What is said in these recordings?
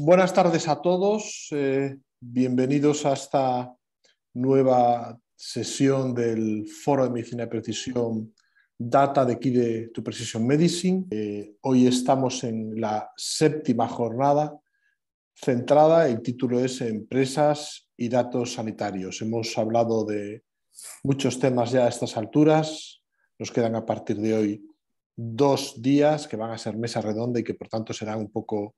Buenas tardes a todos. Bienvenidos a esta nueva sesión del Foro de Medicina de Precisión Data de aquí de Tu Precision Medicine. Hoy estamos en la séptima jornada centrada, el título es Empresas y Datos Sanitarios. Hemos hablado de muchos temas ya a estas alturas. Nos quedan a partir de hoy 2 días que van a ser mesa redonda y que por tanto serán un poco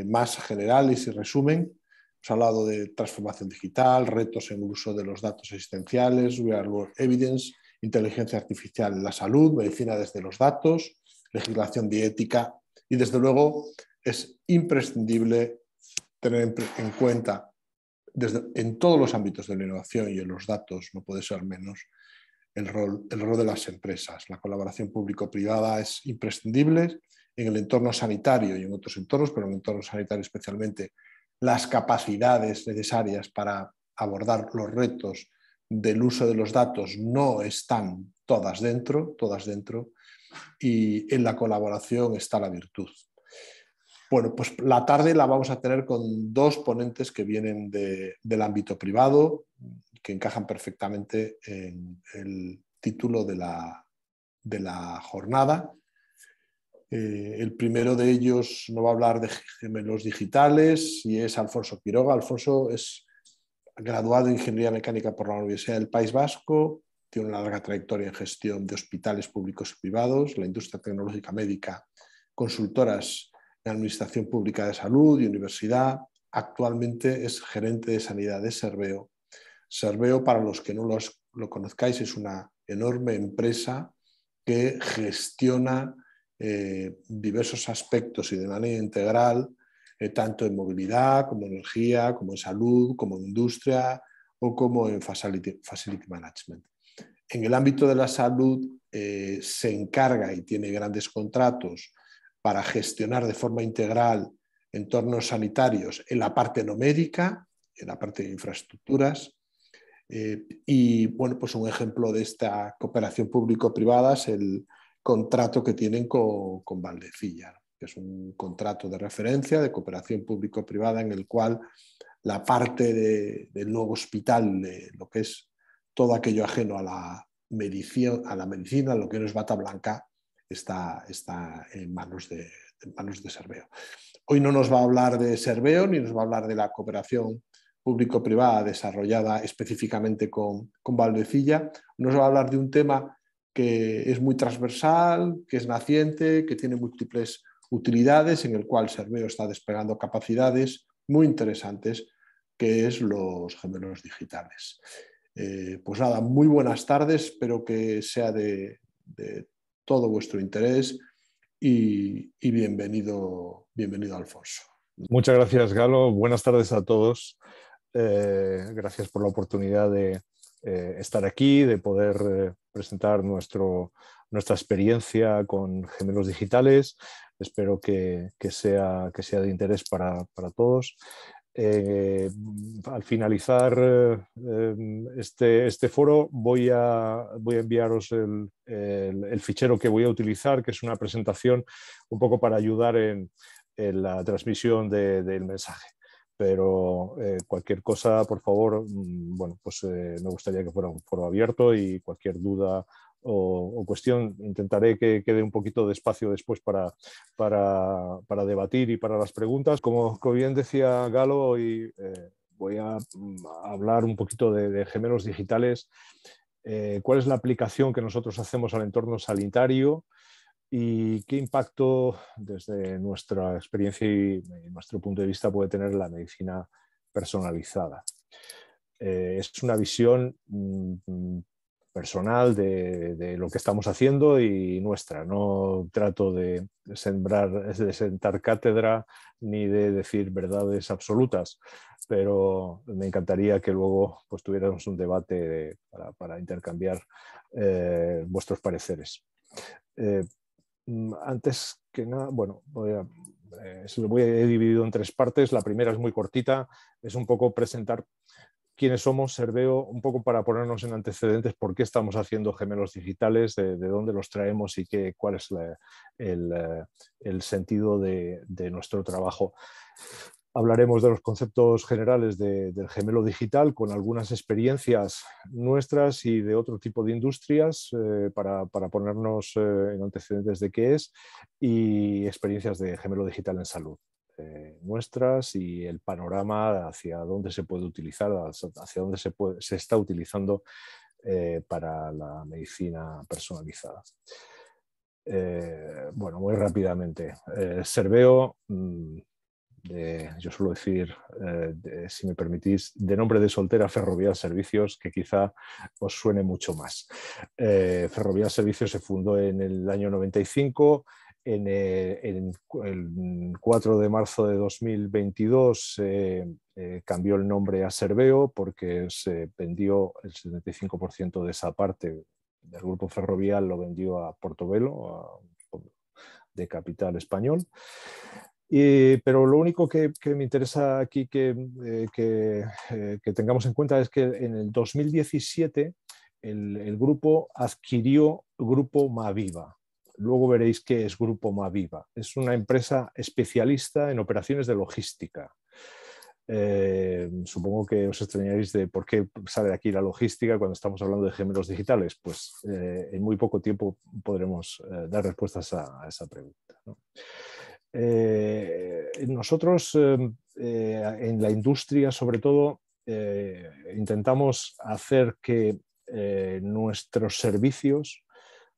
más generales y resumen. Hemos hablado de transformación digital, retos en el uso de los datos existenciales, real world evidence, inteligencia artificial en la salud, medicina desde los datos, legislación bioética y desde luego es imprescindible tener en cuenta en todos los ámbitos de la innovación y en los datos, no puede ser menos, el rol de las empresas. La colaboración público-privada es imprescindible en el entorno sanitario y en otros entornos, pero en el entorno sanitario especialmente, las capacidades necesarias para abordar los retos del uso de los datos no están todas dentro, y en la colaboración está la virtud. Bueno, pues la tarde la vamos a tener con 2 ponentes que vienen del ámbito privado, que encajan perfectamente en el título de la jornada. El primero de ellos nos va a hablar de gemelos digitales y es Alfonso Quiroga. Alfonso es graduado en Ingeniería Mecánica por la Universidad del País Vasco, tiene una larga trayectoria en gestión de hospitales públicos y privados, la industria tecnológica médica, consultoras en Administración Pública de Salud y Universidad. Actualmente es gerente de sanidad de Serveo. Serveo, para los que no lo conozcáis, es una enorme empresa que gestiona diversos aspectos y de manera integral, tanto en movilidad, como en energía, como en salud, como en industria o como en facility management. En el ámbito de la salud se encarga y tiene grandes contratos para gestionar de forma integral entornos sanitarios en la parte no médica, en la parte de infraestructuras. Y bueno, pues un ejemplo de esta cooperación público-privada es el contrato que tienen con Valdecilla, que es un contrato de referencia de cooperación público-privada en el cual la parte del nuevo hospital, de lo que es todo aquello ajeno a la medicina, lo que no es bata blanca, está en manos de Serveo. Hoy no nos va a hablar de Serveo ni nos va a hablar de la cooperación público-privada desarrollada específicamente con Valdecilla. Nos va a hablar de un tema que es muy transversal, que es naciente, que tiene múltiples utilidades, en el cual Serveo está desplegando capacidades muy interesantes, que es los gemelos digitales. Pues nada, muy buenas tardes, espero que sea de todo vuestro interés y bienvenido Alfonso. Muchas gracias, Galo. Buenas tardes a todos. Gracias por la oportunidad de estar aquí, de poder presentar nuestra experiencia con gemelos digitales. Espero que sea de interés para todos. Al finalizar este foro voy a enviaros el fichero que voy a utilizar, que es una presentación un poco para ayudar en la transmisión del mensaje. Pero cualquier cosa, por favor, bueno, pues me gustaría que fuera un foro abierto y cualquier duda o cuestión intentaré que quede un poquito de espacio después para debatir y para las preguntas. Como bien decía Galo, hoy voy a hablar un poquito de gemelos digitales, cuál es la aplicación que nosotros hacemos al entorno sanitario y qué impacto desde nuestra experiencia y nuestro punto de vista puede tener la medicina personalizada. Es una visión personal de lo que estamos haciendo y nuestra. No trato de sentar cátedra ni de decir verdades absolutas, pero me encantaría que luego pues, tuviéramos un debate para intercambiar vuestros pareceres. Antes que nada, bueno, he dividido en 3 partes. La primera es muy cortita, es un poco presentar quiénes somos, Serveo, un poco para ponernos en antecedentes por qué estamos haciendo gemelos digitales, de dónde los traemos y cuál es el sentido de nuestro trabajo. Hablaremos de los conceptos generales del gemelo digital con algunas experiencias nuestras y de otro tipo de industrias para ponernos en antecedentes de qué es, y experiencias de gemelo digital en salud nuestras y el panorama hacia dónde se puede utilizar, hacia dónde se está utilizando para la medicina personalizada. Bueno, muy rápidamente. Serveo, yo suelo decir, si me permitís, de nombre de soltera, Ferrovial Servicios, que quizá os suene mucho más. Ferrovial Servicios se fundó en el año 95. En el 4 de marzo de 2022 cambió el nombre a Serveo porque se vendió el 75% de esa parte del grupo Ferrovial, lo vendió a Portobelo, de capital español. Pero lo único que me interesa aquí que tengamos en cuenta es que en el 2017 el grupo adquirió Grupo Maviva. Luego veréis qué es Grupo Maviva. Es una empresa especialista en operaciones de logística. Supongo que os extrañaréis de por qué sale aquí la logística cuando estamos hablando de gemelos digitales. Pues en muy poco tiempo podremos dar respuestas a esa pregunta, ¿no? Nosotros en la industria, sobre todo, intentamos hacer que nuestros servicios,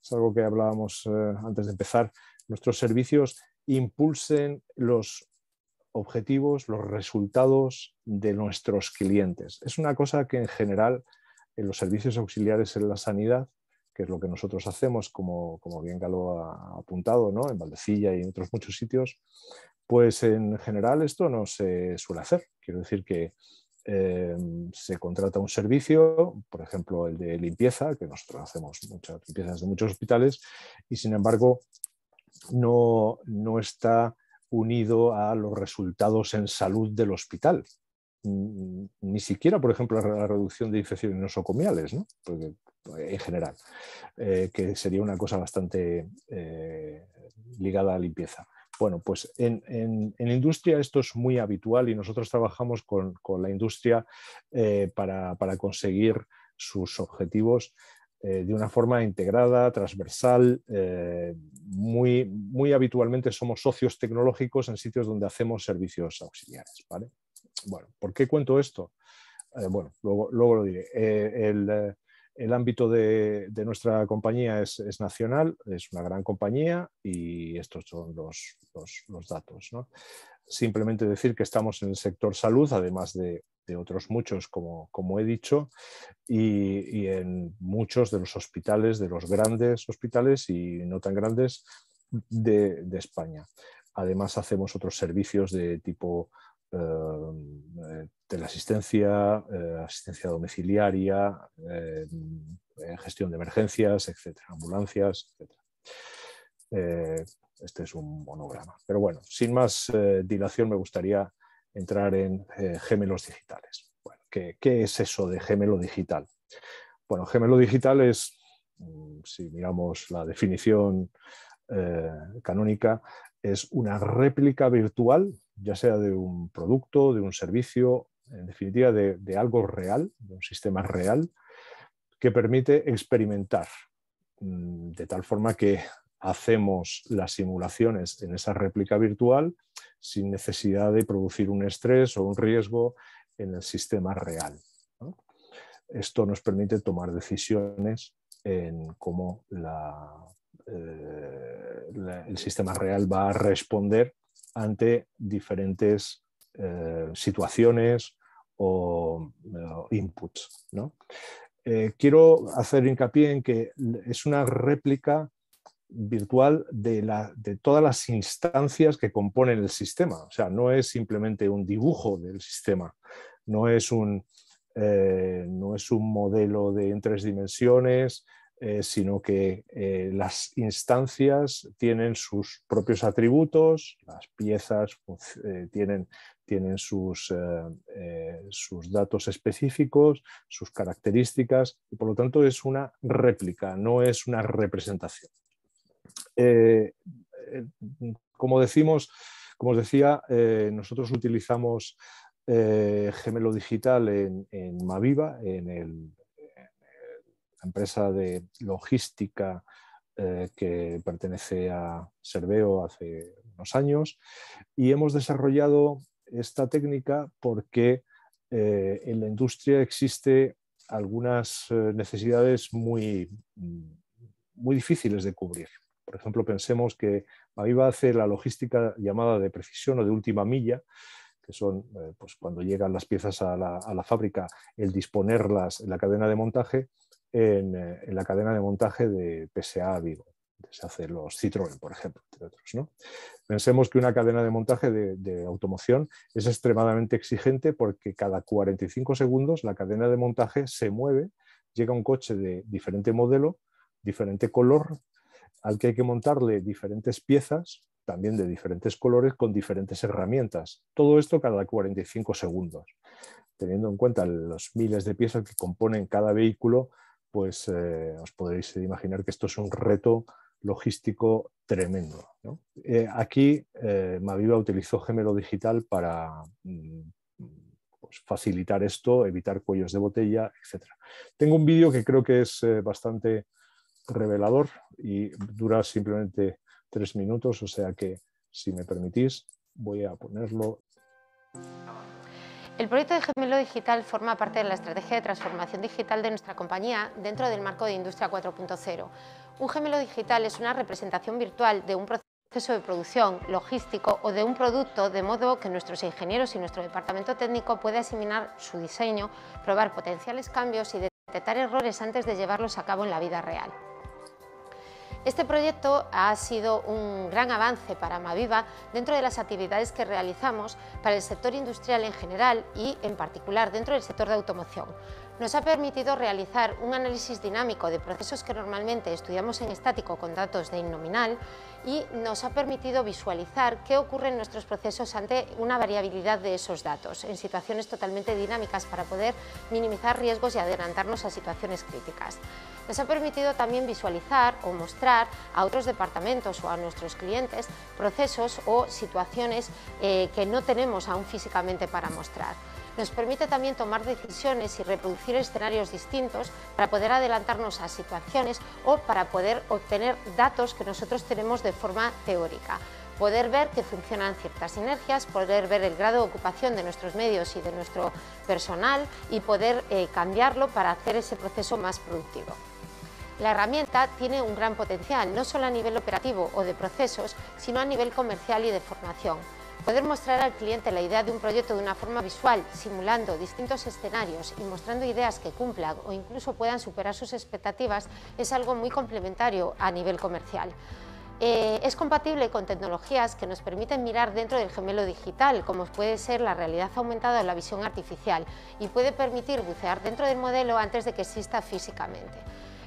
es algo que hablábamos antes de empezar, nuestros servicios impulsen los objetivos, los resultados de nuestros clientes. Es una cosa que en general en los servicios auxiliares en la sanidad, que es lo que nosotros hacemos, como bien Galo ha apuntado, ¿no? En Valdecilla y en otros muchos sitios, pues en general esto no se suele hacer. Quiero decir que se contrata un servicio, por ejemplo el de limpieza, que nosotros hacemos muchas limpiezas de muchos hospitales, y sin embargo no está unido a los resultados en salud del hospital. Ni siquiera, por ejemplo, la reducción de infecciones nosocomiales, ¿no? Porque, en general, que sería una cosa bastante ligada a la limpieza. Bueno, pues en industria esto es muy habitual y nosotros trabajamos con la industria para conseguir sus objetivos de una forma integrada, transversal. Muy habitualmente somos socios tecnológicos en sitios donde hacemos servicios auxiliares, ¿vale? Bueno, ¿por qué cuento esto? Bueno, luego lo diré. El ámbito de nuestra compañía es nacional, es una gran compañía y estos son los datos, ¿no? Simplemente decir que estamos en el sector salud, además de otros muchos, como he dicho, y en muchos de los hospitales, de los grandes hospitales y no tan grandes de España. Además hacemos otros servicios de tipo teleasistencia, asistencia domiciliaria, gestión de emergencias, etcétera, ambulancias, etcétera. Este es un monograma. Pero bueno, sin más dilación me gustaría entrar en gemelos digitales. Bueno, ¿qué es eso de gemelo digital? Bueno, gemelo digital es, si miramos la definición canónica, es una réplica virtual, ya sea de un producto, de un servicio, en definitiva de algo real, de un sistema real, que permite experimentar, de tal forma que hacemos las simulaciones en esa réplica virtual sin necesidad de producir un estrés o un riesgo en el sistema real, ¿no? Esto nos permite tomar decisiones en cómo el sistema real va a responder ante diferentes situaciones o inputs, ¿no? Quiero hacer hincapié en que es una réplica virtual de todas las instancias que componen el sistema. O sea, no es simplemente un dibujo del sistema, no es un modelo en 3 dimensiones, sino que las instancias tienen sus propios atributos, las piezas tienen sus datos específicos, sus características, y por lo tanto es una réplica, no es una representación. Como decimos, Como os decía, nosotros utilizamos gemelo digital en Maviva, en la empresa de logística que pertenece a Serveo hace unos años, y hemos desarrollado esta técnica porque en la industria existe algunas necesidades muy difíciles de cubrir. Por ejemplo, pensemos que Maviva hace la logística llamada de precisión o de última milla, que son pues cuando llegan las piezas a la fábrica, el disponerlas en la cadena de montaje, en la cadena de montaje de PSA Vigo, donde se hacen los Citroën, por ejemplo, entre otros, ¿no? Pensemos que una cadena de montaje de automoción es extremadamente exigente porque cada 45 segundos la cadena de montaje se mueve, llega un coche de diferente modelo, diferente color, al que hay que montarle diferentes piezas, también de diferentes colores, con diferentes herramientas. Todo esto cada 45 segundos. Teniendo en cuenta los miles de piezas que componen cada vehículo, pues os podréis imaginar que esto es un reto logístico tremendo, ¿no? Aquí Maviva utilizó gemelo digital para pues, facilitar esto, evitar cuellos de botella, etc. Tengo un vídeo que creo que es bastante revelador y dura simplemente 3 minutos, o sea que, si me permitís, voy a ponerlo. El proyecto de Gemelo Digital forma parte de la estrategia de transformación digital de nuestra compañía dentro del marco de Industria 4.0. Un gemelo digital es una representación virtual de un proceso de producción, logístico o de un producto, de modo que nuestros ingenieros y nuestro departamento técnico puedan asimilar su diseño, probar potenciales cambios y detectar errores antes de llevarlos a cabo en la vida real. Este proyecto ha sido un gran avance para Maviva dentro de las actividades que realizamos para el sector industrial en general y, en particular, dentro del sector de automoción. Nos ha permitido realizar un análisis dinámico de procesos que normalmente estudiamos en estático con datos de innominal y nos ha permitido visualizar qué ocurre en nuestros procesos ante una variabilidad de esos datos, en situaciones totalmente dinámicas para poder minimizar riesgos y adelantarnos a situaciones críticas. Nos ha permitido también visualizar o mostrar a otros departamentos o a nuestros clientes procesos o situaciones que no tenemos aún físicamente para mostrar. Nos permite también tomar decisiones y reproducir escenarios distintos para poder adelantarnos a situaciones o para poder obtener datos que nosotros tenemos de forma teórica. Poder ver que funcionan ciertas sinergias, poder ver el grado de ocupación de nuestros medios y de nuestro personal y poder cambiarlo para hacer ese proceso más productivo. La herramienta tiene un gran potencial, no solo a nivel operativo o de procesos, sino a nivel comercial y de formación. Poder mostrar al cliente la idea de un proyecto de una forma visual, simulando distintos escenarios y mostrando ideas que cumplan o incluso puedan superar sus expectativas, es algo muy complementario a nivel comercial. Es compatible con tecnologías que nos permiten mirar dentro del gemelo digital, como puede ser la realidad aumentada o la visión artificial, y puede permitir bucear dentro del modelo antes de que exista físicamente.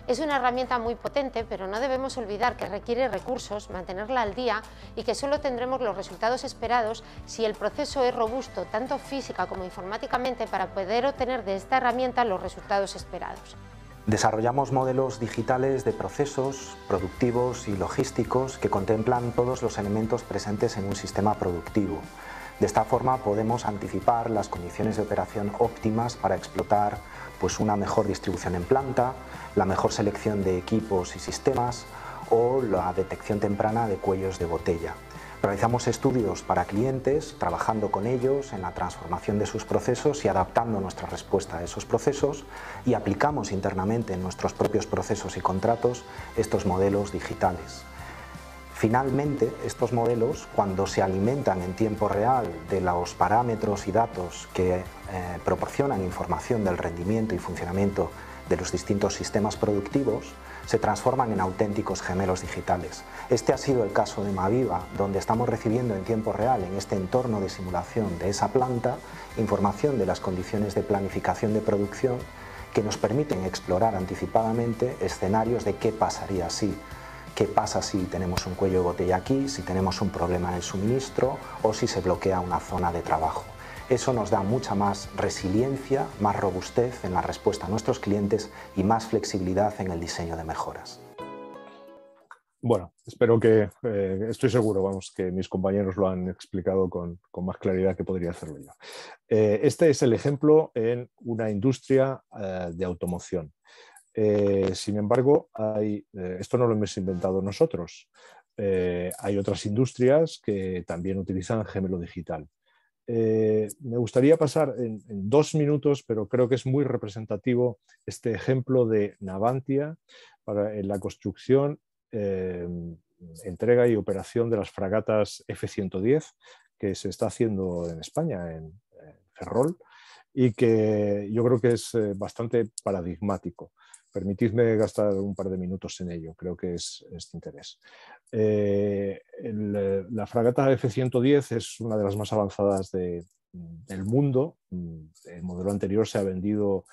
Es una herramienta muy potente, pero no debemos olvidar que requiere recursos, mantenerla al día y que solo tendremos los resultados esperados si el proceso es robusto, tanto física como informáticamente, para poder obtener de esta herramienta los resultados esperados. Desarrollamos modelos digitales de procesos productivos y logísticos que contemplan todos los elementos presentes en un sistema productivo. De esta forma podemos anticipar las condiciones de operación óptimas para explotar una mejor distribución en planta, la mejor selección de equipos y sistemas o la detección temprana de cuellos de botella. Realizamos estudios para clientes, trabajando con ellos en la transformación de sus procesos y adaptando nuestra respuesta a esos procesos, y aplicamos internamente en nuestros propios procesos y contratos estos modelos digitales. Finalmente, estos modelos, cuando se alimentan en tiempo real de los parámetros y datos que proporcionan información del rendimiento y funcionamiento de los distintos sistemas productivos, se transforman en auténticos gemelos digitales. Este ha sido el caso de Maviva, donde estamos recibiendo en tiempo real, en este entorno de simulación de esa planta, información de las condiciones de planificación de producción que nos permiten explorar anticipadamente escenarios de qué pasaría si. ¿Qué pasa si tenemos un cuello de botella aquí, si tenemos un problema en el suministro o si se bloquea una zona de trabajo? Eso nos da mucha más resiliencia, más robustez en la respuesta a nuestros clientes y más flexibilidad en el diseño de mejoras. Bueno, espero que, estoy seguro, vamos, que mis compañeros lo han explicado con más claridad que podría hacerlo yo. Este es el ejemplo en una industria de automoción. Sin embargo, esto no lo hemos inventado nosotros. Hay otras industrias que también utilizan gemelo digital. Me gustaría pasar en 2 minutos, pero creo que es muy representativo este ejemplo de Navantia en la construcción, entrega y operación de las fragatas F-110 que se está haciendo en España, en Ferrol, y que yo creo que es bastante paradigmático. Permitidme gastar un par de minutos en ello, creo que es de interés. La fragata F-110 es una de las más avanzadas del mundo. El modelo anterior se ha vendido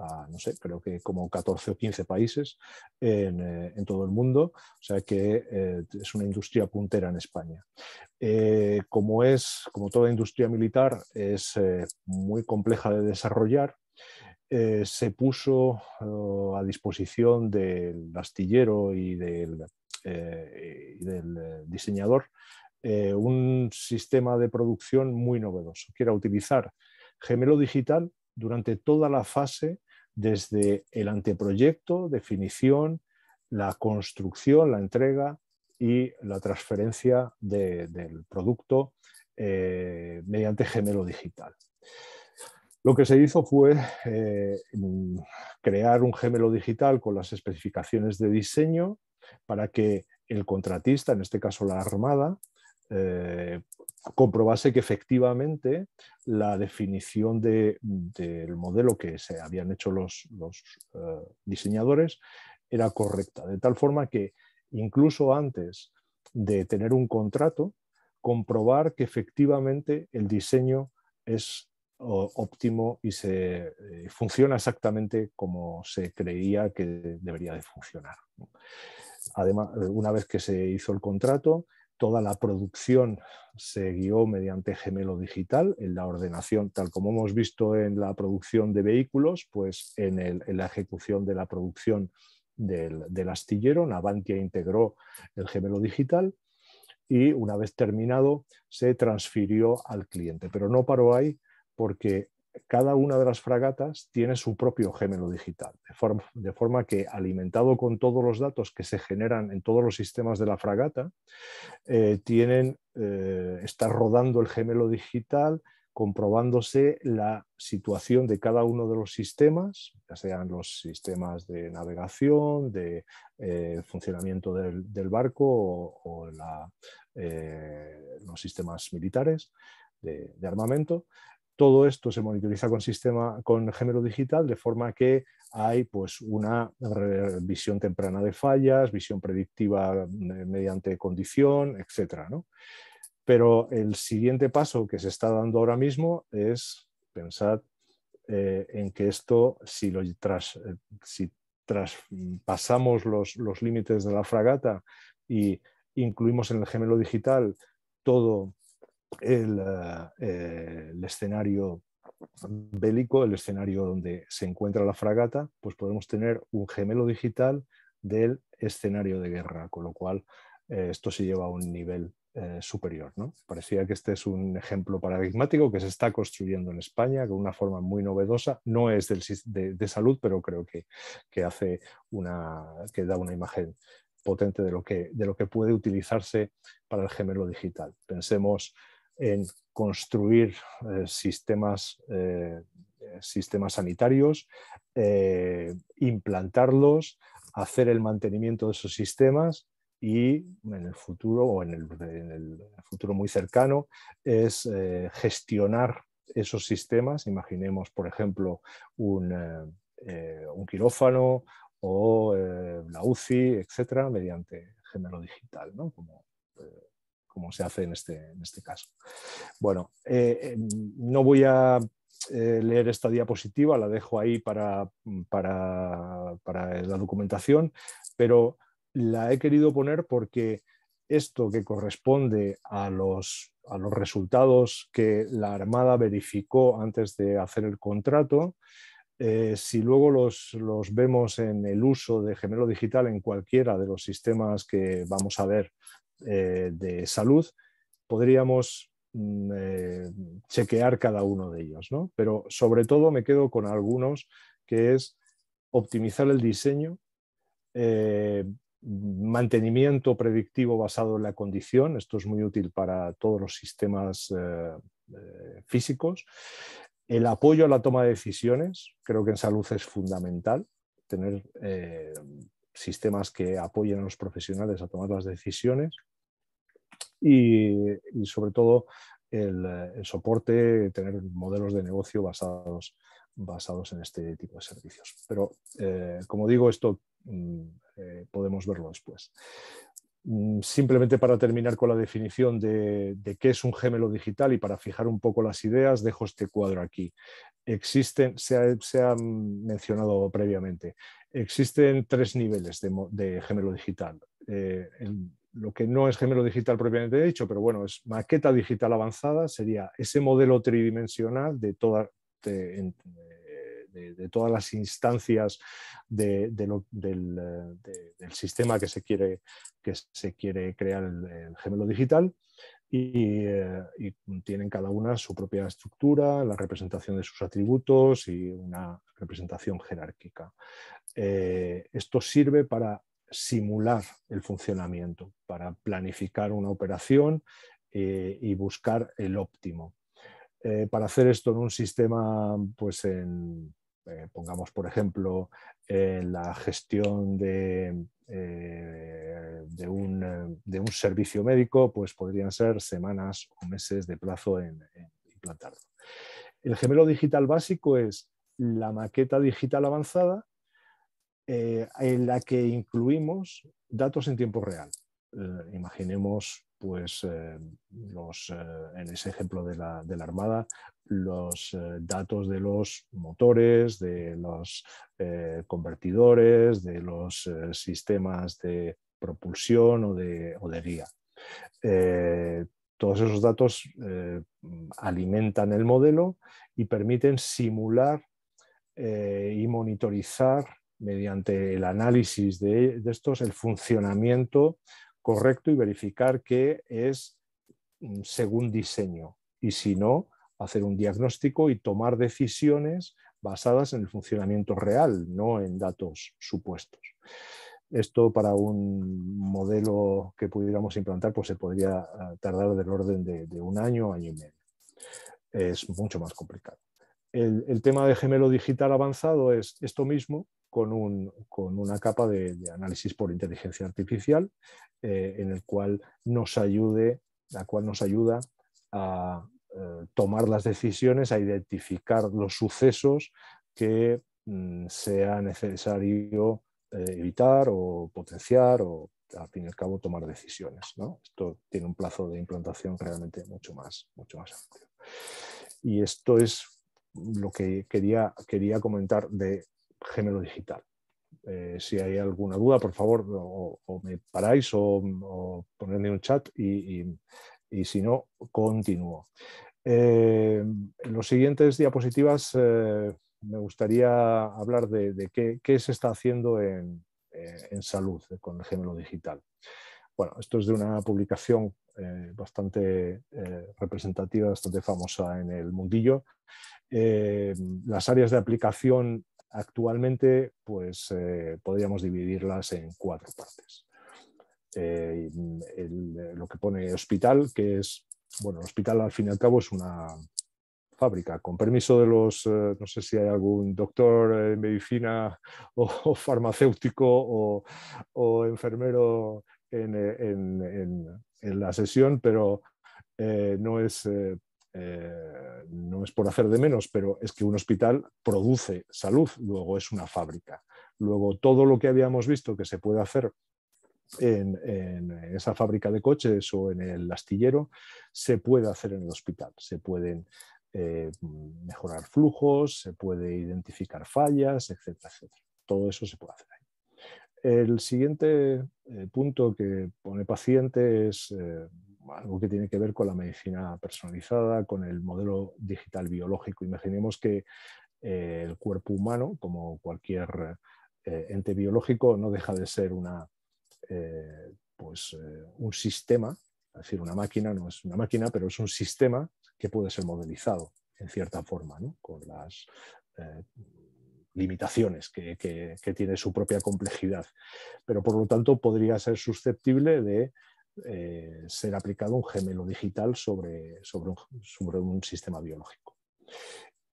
a, no sé, creo que como 14 o 15 países en todo el mundo, o sea que es una industria puntera en España. Como toda industria militar, es muy compleja de desarrollar. Se puso a disposición del astillero y del diseñador un sistema de producción muy novedoso, que era utilizar gemelo digital durante toda la fase, desde el anteproyecto, definición, la construcción, la entrega y la transferencia del producto mediante gemelo digital. Lo que se hizo fue crear un gemelo digital con las especificaciones de diseño para que el contratista, en este caso la Armada, comprobase que efectivamente la definición del modelo que se habían hecho los diseñadores era correcta, de tal forma que incluso antes de tener un contrato, comprobar que efectivamente el diseño es óptimo y funciona exactamente como se creía que debería de funcionar. Además, una vez que se hizo el contrato, toda la producción se guió mediante gemelo digital en la ordenación, tal como hemos visto en la producción de vehículos, pues en la ejecución de la producción del astillero, Navantia integró el gemelo digital y una vez terminado se transfirió al cliente. Pero no paró ahí, porque cada una de las fragatas tiene su propio gemelo digital, de forma que, alimentado con todos los datos que se generan en todos los sistemas de la fragata, está rodando el gemelo digital, comprobándose la situación de cada uno de los sistemas, ya sean los sistemas de navegación, de funcionamiento del barco o los sistemas militares de armamento. Todo esto se monitoriza con gemelo digital, de forma que hay pues una visión temprana de fallas, visión predictiva mediante condición, etc., ¿no? Pero el siguiente paso que se está dando ahora mismo es pensar en que esto, si traspasamos los límites de la fragata y incluimos en el gemelo digital todo el escenario bélico, el escenario donde se encuentra la fragata, pues podemos tener un gemelo digital del escenario de guerra, con lo cual esto se lleva a un nivel superior, ¿no? Parecía que este es un ejemplo paradigmático que se está construyendo en España de una forma muy novedosa. No es de salud, pero creo que da una imagen potente de lo que puede utilizarse para el gemelo digital. Pensemos en construir sistemas sanitarios, implantarlos, hacer el mantenimiento de esos sistemas y en el futuro, o en el futuro muy cercano, es gestionar esos sistemas. Imaginemos, por ejemplo, un quirófano o la UCI, etcétera, mediante gemelo digital, ¿no? Como se hace en este caso. Bueno, no voy a leer esta diapositiva, la dejo ahí para la documentación, pero la he querido poner porque esto, que corresponde a los resultados que la Armada verificó antes de hacer el contrato, Si luego los vemos en el uso de gemelo digital en cualquiera de los sistemas que vamos a ver de salud, podríamos chequear cada uno de ellos, ¿no? Pero sobre todo me quedo con algunos, que es optimizar el diseño, mantenimiento predictivo basado en la condición. Esto es muy útil para todos los sistemas físicos. El apoyo a la toma de decisiones, creo que en salud es fundamental tener sistemas que apoyen a los profesionales a tomar las decisiones. Y sobre todo el soporte, tener modelos de negocio basados en este tipo de servicios. Pero, como digo, esto podemos verlo después. Simplemente para terminar con la definición de qué es un gemelo digital y para fijar un poco las ideas, dejo este cuadro aquí. Se ha mencionado previamente, existen 3 niveles de gemelo digital. Lo que no es gemelo digital propiamente dicho, pero bueno, es maqueta digital avanzada, sería ese modelo tridimensional de todas las instancias del sistema que se quiere crear el gemelo digital, y tienen cada una su propia estructura, la representación de sus atributos y una representación jerárquica. Esto sirve para simular el funcionamiento, para planificar una operación y buscar el óptimo. Para hacer esto en un sistema, pues pongamos por ejemplo la gestión de un servicio médico, pues podrían ser semanas o meses de plazo en implantarlo. El gemelo digital básico es la maqueta digital avanzada, en la que incluimos datos en tiempo real. Imaginemos, pues, en ese ejemplo de la Armada, los datos de los motores, de los convertidores, de los sistemas de propulsión o de guía. Todos esos datos alimentan el modelo y permiten simular y monitorizar mediante el análisis de estos el funcionamiento correcto y verificar que es según diseño, y si no, hacer un diagnóstico y tomar decisiones basadas en el funcionamiento real, no en datos supuestos. Esto para un modelo que pudiéramos implantar, pues se podría tardar del orden de un año, año y medio. Es mucho más complicado. El tema de gemelo digital avanzado es esto mismo, con una capa de análisis por inteligencia artificial, en el cual nos ayuda a tomar las decisiones, a identificar los sucesos que sea necesario evitar o potenciar, o al fin y al cabo tomar decisiones, ¿no? Esto tiene un plazo de implantación realmente mucho más amplio. Y esto es lo que quería comentar de gemelo digital. Si hay alguna duda, por favor, o me paráis o ponedme un chat, y si no, continúo. En las siguientes diapositivas me gustaría hablar de qué se está haciendo en salud con el gemelo digital. Bueno, esto es de una publicación bastante representativa, bastante famosa en el mundillo. Las áreas de aplicación actualmente, pues podríamos dividirlas en 4 partes. Lo que pone hospital, que es, bueno, el hospital al fin y al cabo es una fábrica. Con permiso de los, no sé si hay algún doctor en medicina o farmacéutico o enfermero en la sesión, pero no es por hacer de menos, pero es que un hospital produce salud, luego es una fábrica. Luego todo lo que habíamos visto que se puede hacer en esa fábrica de coches o en el astillero, se puede hacer en el hospital. Se pueden mejorar flujos, se puede identificar fallas, etcétera, etcétera. Todo eso se puede hacer ahí. El siguiente punto que pone paciente es algo que tiene que ver con la medicina personalizada, con el modelo digital biológico. Imaginemos que el cuerpo humano, como cualquier ente biológico, no deja de ser un sistema, es decir, una máquina no es una máquina, pero es un sistema que puede ser modelizado en cierta forma, ¿no? Con las limitaciones que tiene su propia complejidad, pero por lo tanto podría ser susceptible de ser aplicado un gemelo digital sobre un sistema biológico.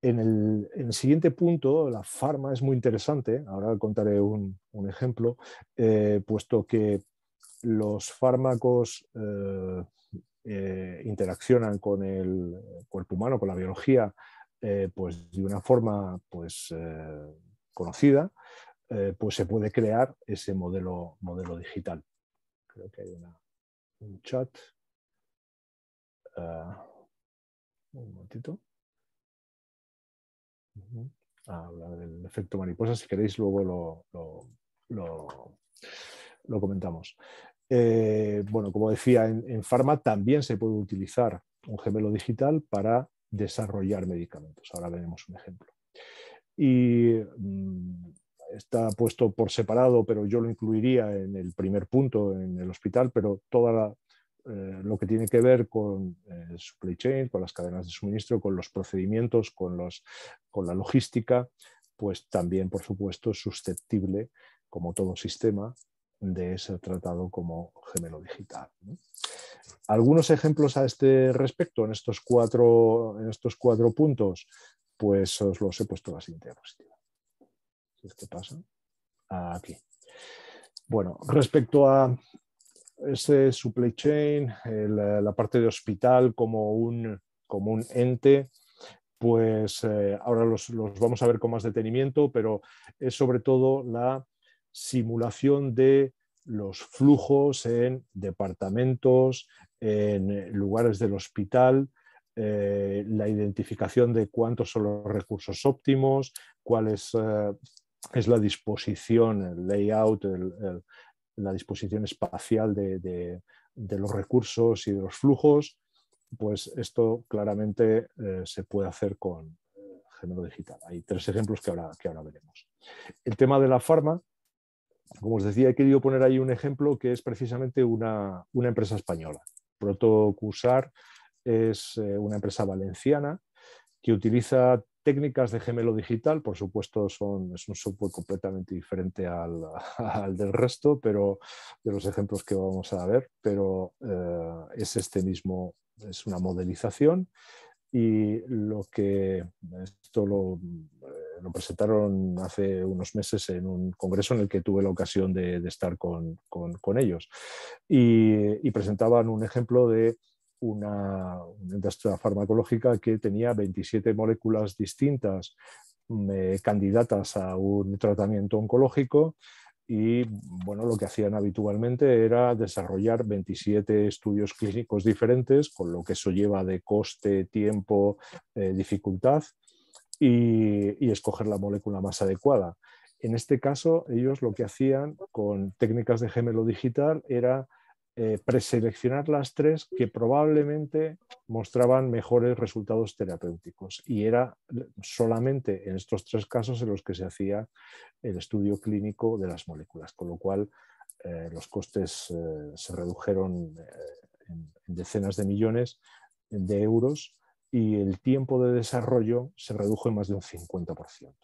En el siguiente punto, la farma es muy interesante, ahora contaré un ejemplo, puesto que los fármacos interaccionan con el cuerpo humano, con la biología, pues de una forma conocida, pues se puede crear ese modelo digital. Creo que hay un chat. Un momentito. Habla del efecto mariposa, si queréis luego lo comentamos. Bueno, como decía, en Pharma también se puede utilizar un gemelo digital para desarrollar medicamentos. Ahora veremos un ejemplo. Y está puesto por separado, pero yo lo incluiría en el primer punto, en el hospital, pero toda lo que tiene que ver con supply chain, con las cadenas de suministro, con los procedimientos, con la logística, pues también, por supuesto, es susceptible, como todo sistema, de ser tratado como gemelo digital, ¿no? Algunos ejemplos a este respecto en estos cuatro puntos, pues os los he puesto en la siguiente diapositiva. ¿Qué pasa? Aquí. Bueno, respecto a ese supply chain, la parte de hospital como un ente, pues ahora los vamos a ver con más detenimiento, pero es sobre todo la simulación de los flujos en departamentos, en lugares del hospital, la identificación de cuántos son los recursos óptimos, cuál es la disposición, el layout, la disposición espacial de los recursos y de los flujos. Pues esto claramente se puede hacer con gemelo digital. Hay tres ejemplos que ahora veremos. El tema de la farma, como os decía, he querido poner ahí un ejemplo que es precisamente una empresa española. Protocusar es una empresa valenciana que utiliza técnicas de gemelo digital. Por supuesto es un software completamente diferente al del resto, pero de los ejemplos que vamos a ver, pero es es una modelización, y esto lo presentaron hace unos meses en un congreso en el que tuve la ocasión de estar con ellos, y presentaban un ejemplo de una industria farmacológica que tenía 27 moléculas distintas candidatas a un tratamiento oncológico, y bueno, lo que hacían habitualmente era desarrollar 27 estudios clínicos diferentes, con lo que eso lleva de coste, tiempo, dificultad, y escoger la molécula más adecuada. En este caso, ellos lo que hacían con técnicas de gemelo digital era preseleccionar las tres que probablemente mostraban mejores resultados terapéuticos, y era solamente en estos tres casos en los que se hacía el estudio clínico de las moléculas, con lo cual los costes se redujeron en decenas de millones de euros, y el tiempo de desarrollo se redujo en más de un 50%.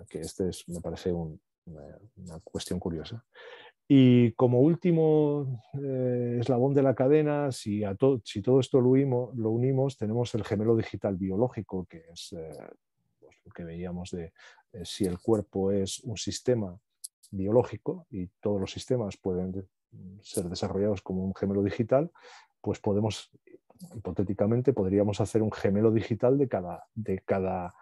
Que me parece una cuestión curiosa. Y como último eslabón de la cadena, si todo esto lo unimos, tenemos el gemelo digital biológico, que es lo que veíamos de si el cuerpo es un sistema biológico y todos los sistemas pueden ser desarrollados como un gemelo digital, pues hipotéticamente podríamos hacer un gemelo digital de cada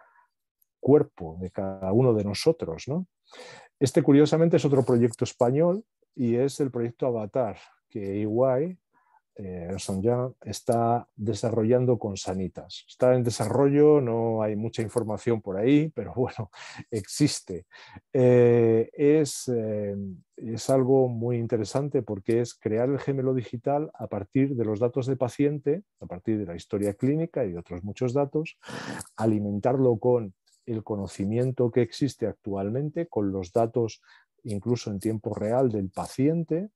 cuerpo, de cada uno de nosotros, ¿no? Este, curiosamente, es otro proyecto español, y es el proyecto Avatar, que EY está desarrollando con Sanitas. Está en desarrollo, no hay mucha información por ahí, pero bueno, existe. Es algo muy interesante, porque es crear el gemelo digital a partir de los datos de paciente, a partir de la historia clínica y de otros muchos datos, alimentarlo con el conocimiento que existe actualmente con los datos incluso en tiempo real del paciente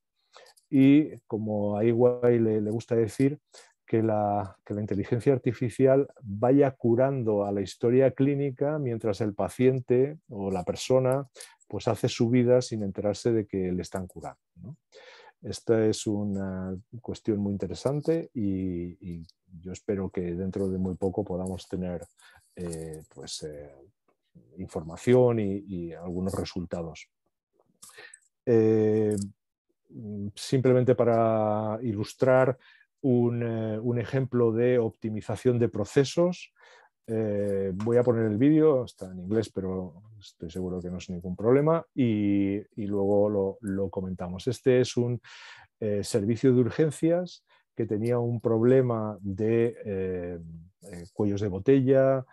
y, como a Iguay le gusta decir, que la inteligencia artificial vaya curando a la historia clínica mientras el paciente o la persona pues hace su vida sin enterarse de que le están curando, ¿no? Esta es una cuestión muy interesante y yo espero que dentro de muy poco podamos tener información y algunos resultados. Simplemente para ilustrar un ejemplo de optimización de procesos, voy a poner el vídeo, está en inglés, pero estoy seguro que no es ningún problema, y luego lo comentamos. Este es un servicio de urgencias que tenía un problema de cuellos de botella,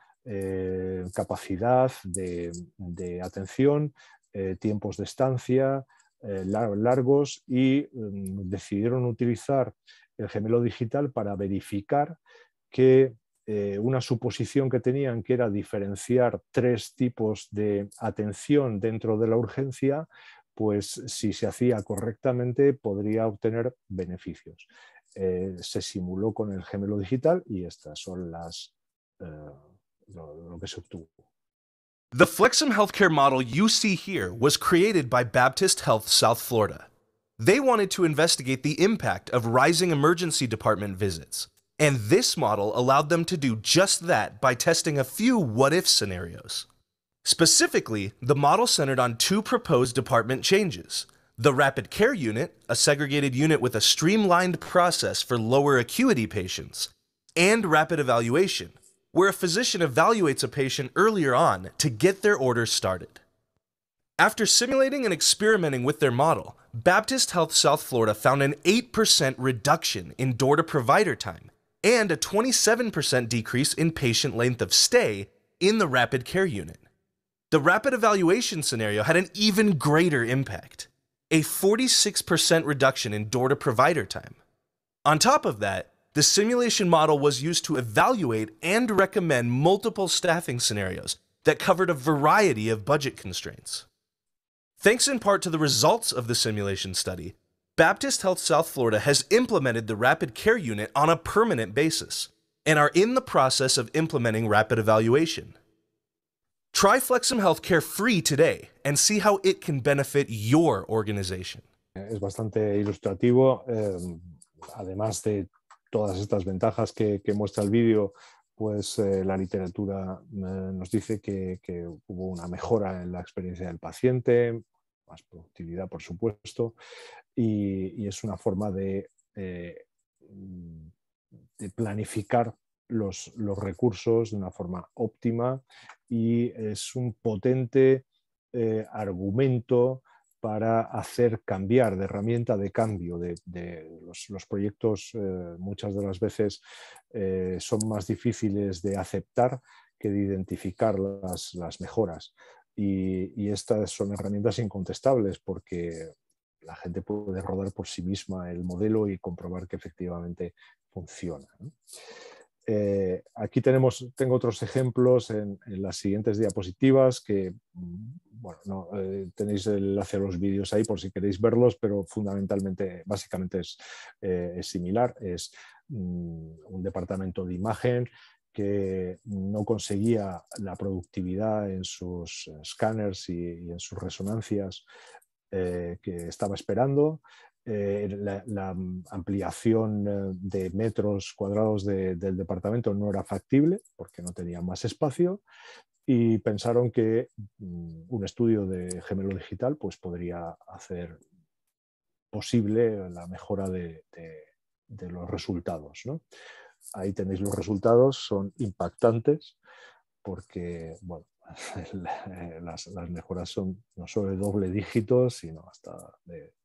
capacidad de atención, tiempos de estancia largos, y decidieron utilizar el gemelo digital para verificar que una suposición que tenían, que era diferenciar 3 tipos de atención dentro de la urgencia, pues si se hacía correctamente podría obtener beneficios. Se simuló con el gemelo digital y estas son lo que se obtuvo. The Flexum Healthcare model you see here was created by Baptist Health South Florida. They wanted to investigate the impact of rising emergency department visits, and this model allowed them to do just that by testing a few what-if scenarios. Specifically, the model centered on 2 proposed department changes: the Rapid Care Unit, a segregated unit with a streamlined process for lower acuity patients, and Rapid Evaluation, where a physician evaluates a patient earlier on to get their order started. After simulating and experimenting with their model, Baptist Health South Florida found an 8% reduction in door-to-provider time and a 27% decrease in patient length of stay in the Rapid Care Unit. The Rapid Evaluation scenario had an even greater impact, a 46% reduction in door-to-provider time. On top of that, the simulation model was used to evaluate and recommend multiple staffing scenarios that covered a variety of budget constraints. Thanks in part to the results of the simulation study, Baptist Health South Florida has implemented the Rapid Care Unit on a permanent basis and are in the process of implementing Rapid Evaluation. Try Flexum Healthcare free today and see how it can benefit your organization. Es bastante ilustrativo, además de todas estas ventajas que muestra el vídeo, pues la literatura nos dice que hubo una mejora en la experiencia del paciente, más productividad, por supuesto, y es una forma de planificar los recursos de una forma óptima, y es un potente argumento para hacer cambiar, de herramienta de cambio. Los proyectos muchas de las veces son más difíciles de aceptar que de identificar las mejoras, y estas son herramientas incontestables porque la gente puede rodar por sí misma el modelo y comprobar que efectivamente funciona, ¿no? Aquí tengo otros ejemplos en las siguientes diapositivas que, bueno, tenéis el enlace a los vídeos ahí por si queréis verlos, pero fundamentalmente, básicamente es similar. Es un departamento de imagen que no conseguía la productividad en sus escáneres y en sus resonancias que estaba esperando. La ampliación de metros cuadrados del departamento no era factible porque no tenía más espacio, y pensaron que un estudio de gemelo digital pues podría hacer posible la mejora de los resultados, ¿no? Ahí tenéis los resultados, son impactantes porque, bueno, las mejoras son no solo de doble dígito, sino hasta de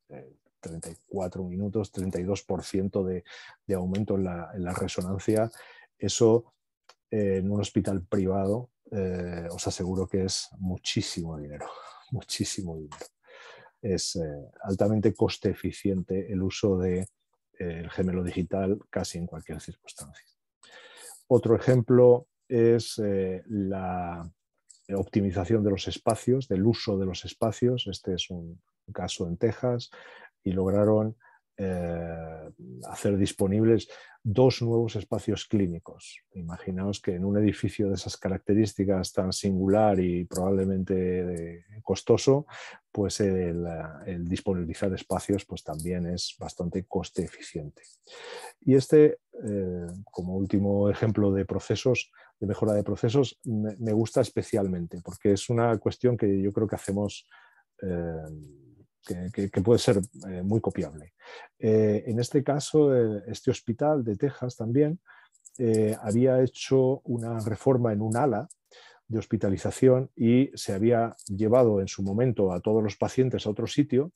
34 minutos, 32% de aumento en la resonancia. Eso en un hospital privado os aseguro que es muchísimo dinero, muchísimo dinero. Es altamente coste eficiente el uso del gemelo digital casi en cualquier circunstancia. Otro ejemplo es la optimización de los espacios, del uso de los espacios. Este es un caso en Texas, y lograron hacer disponibles 2 nuevos espacios clínicos. Imaginaos que en un edificio de esas características tan singular y probablemente costoso, pues el disponibilizar espacios pues también es bastante coste eficiente. Y este, como último ejemplo de procesos, de mejora de procesos, me gusta especialmente porque es una cuestión que yo creo que hacemos que puede ser muy copiable. En este caso, este hospital de Texas también había hecho una reforma en un ala de hospitalización y se había llevado en su momento a todos los pacientes a otro sitio.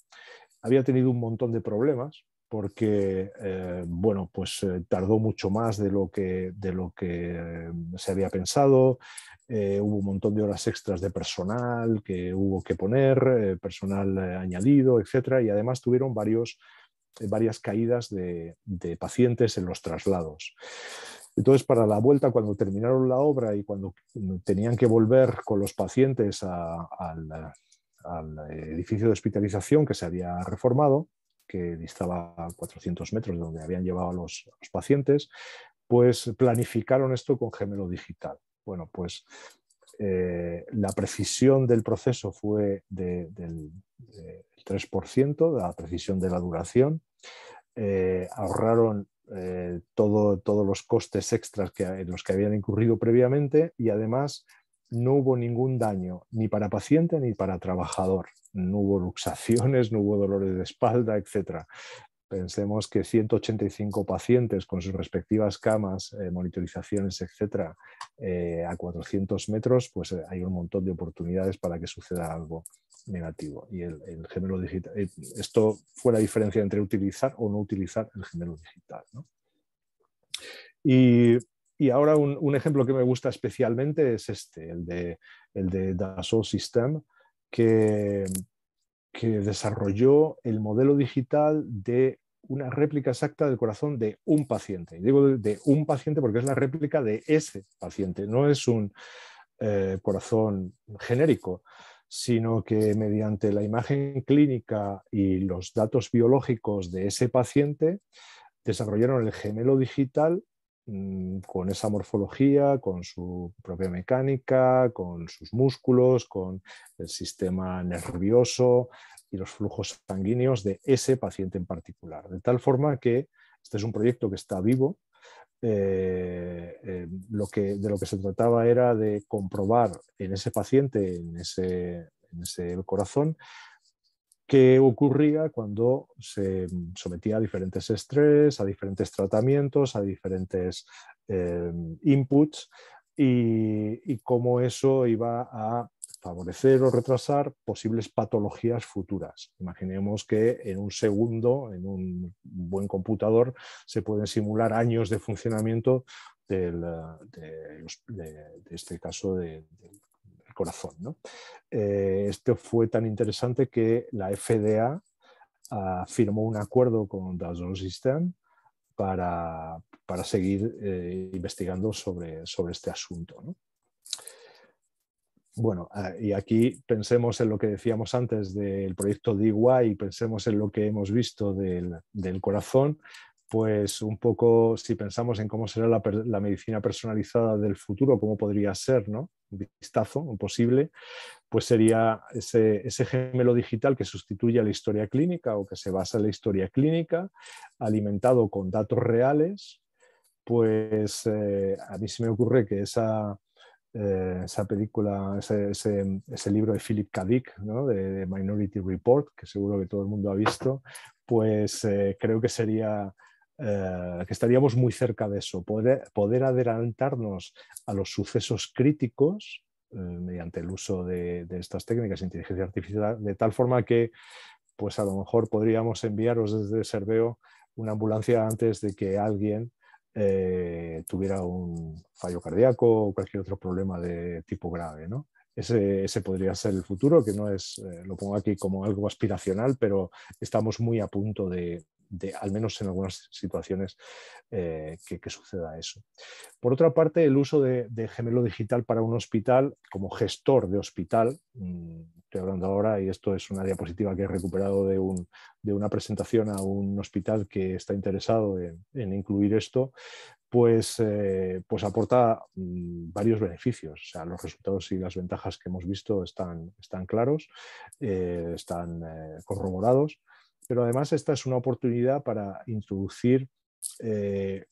Había tenido un montón de problemas porque bueno, pues tardó mucho más de lo que se había pensado. Hubo un montón de horas extras de personal que hubo que poner, personal añadido, etc. Y además tuvieron varias caídas de pacientes en los traslados. Entonces, para la vuelta, cuando terminaron la obra y cuando tenían que volver con los pacientes al edificio de hospitalización que se había reformado, que distaba a 400 metros de donde habían llevado a los pacientes, pues planificaron esto con gemelo digital. Bueno, pues la precisión del proceso fue del 3%, de la precisión de la duración. Ahorraron todos los costes extras en los que habían incurrido previamente, y además no hubo ningún daño ni para paciente ni para trabajador. No hubo luxaciones, no hubo dolores de espalda, etc. Pensemos que 185 pacientes con sus respectivas camas, monitorizaciones, etc., a 400 metros, pues hay un montón de oportunidades para que suceda algo negativo. Y el gemelo digital, esto fue la diferencia entre utilizar o no utilizar el gemelo digital, ¿no? Y ahora un ejemplo que me gusta especialmente es el de Dassault Systèmes, que desarrolló el modelo digital de una réplica exacta del corazón de un paciente. Y digo de un paciente porque es la réplica de ese paciente, no es un corazón genérico, sino que mediante la imagen clínica y los datos biológicos de ese paciente desarrollaron el gemelo digital con esa morfología, con su propia mecánica, con sus músculos, con el sistema nervioso y los flujos sanguíneos de ese paciente en particular. De tal forma que este es un proyecto que está vivo. De lo que se trataba era de comprobar en ese paciente, en ese corazón, qué ocurría cuando se sometía a diferentes estrés, a diferentes tratamientos, a diferentes inputs, y cómo eso iba a favorecer o retrasar posibles patologías futuras. Imaginemos que en un segundo, en un buen computador, se pueden simular años de funcionamiento de este caso del corazón, ¿no? Esto fue tan interesante que la FDA firmó un acuerdo con Dassault Systèmes para seguir investigando sobre este asunto, ¿no? Bueno, y aquí pensemos en lo que decíamos antes del proyecto DIY, pensemos en lo que hemos visto del corazón. Pues un poco, si pensamos en cómo será la medicina personalizada del futuro, cómo podría ser, ¿no? Un vistazo posible, pues sería ese gemelo digital que sustituye a la historia clínica o que se basa en la historia clínica, alimentado con datos reales. Pues a mí se me ocurre que esa película, ese libro de Philip K. Dick, ¿no? de Minority Report, que seguro que todo el mundo ha visto, pues creo que sería que estaríamos muy cerca de eso, poder adelantarnos a los sucesos críticos mediante el uso de estas técnicas de inteligencia artificial, de tal forma que pues a lo mejor podríamos enviaros desde Serveo una ambulancia antes de que alguien tuviera un fallo cardíaco o cualquier otro problema de tipo grave, ¿no? Ese podría ser el futuro, que no es, lo pongo aquí como algo aspiracional, pero estamos muy a punto de al menos en algunas situaciones, que suceda eso. Por otra parte, el uso de gemelo digital para un hospital como gestor de hospital, estoy hablando ahora y esto es una diapositiva que he recuperado de una presentación a un hospital que está interesado en incluir esto, pues aporta varios beneficios. O sea, los resultados y las ventajas que hemos visto están claros, están corroborados, pero además esta es una oportunidad para introducir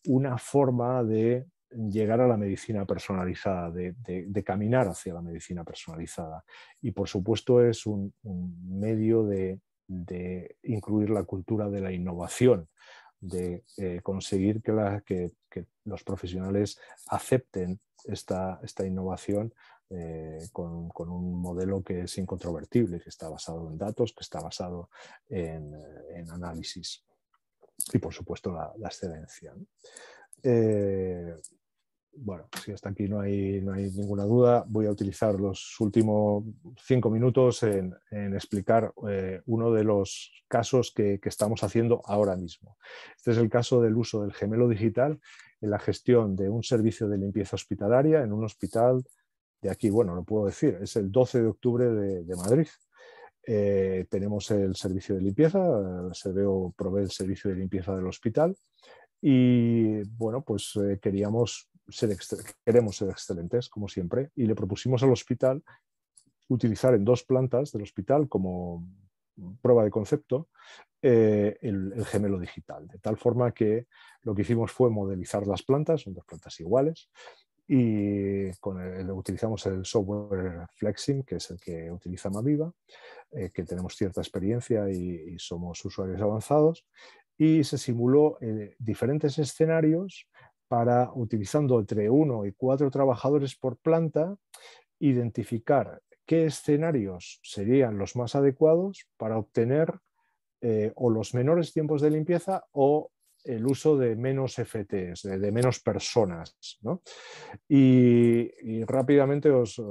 una forma de llegar a la medicina personalizada, de caminar hacia la medicina personalizada. Y por supuesto es un medio de incluir la cultura de la innovación, de conseguir que los profesionales acepten esta innovación con un modelo que es incontrovertible, que está basado en datos, que está basado en análisis y, por supuesto, la excelencia, ¿no? Bueno, si hasta aquí no hay ninguna duda, voy a utilizar los últimos 5 minutos en explicar uno de los casos que estamos haciendo ahora mismo. Este es el caso del uso del gemelo digital en la gestión de un servicio de limpieza hospitalaria en un hospital de aquí, bueno, lo puedo decir, es el 12 de octubre de Madrid. Tenemos el servicio de limpieza, Serveo provee el servicio de limpieza del hospital y, bueno, pues queremos ser excelentes, como siempre, y le propusimos al hospital utilizar en 2 plantas del hospital como prueba de concepto el gemelo digital, de tal forma que lo que hicimos fue modelizar las plantas, son 2 plantas iguales, y utilizamos el software Flexim, que es el que utiliza Maviva, que tenemos cierta experiencia y somos usuarios avanzados, y se simuló diferentes escenarios para, utilizando entre 1 y 4 trabajadores por planta, identificar qué escenarios serían los más adecuados para obtener o los menores tiempos de limpieza o el uso de menos FTs, de menos personas, ¿no? Y rápidamente os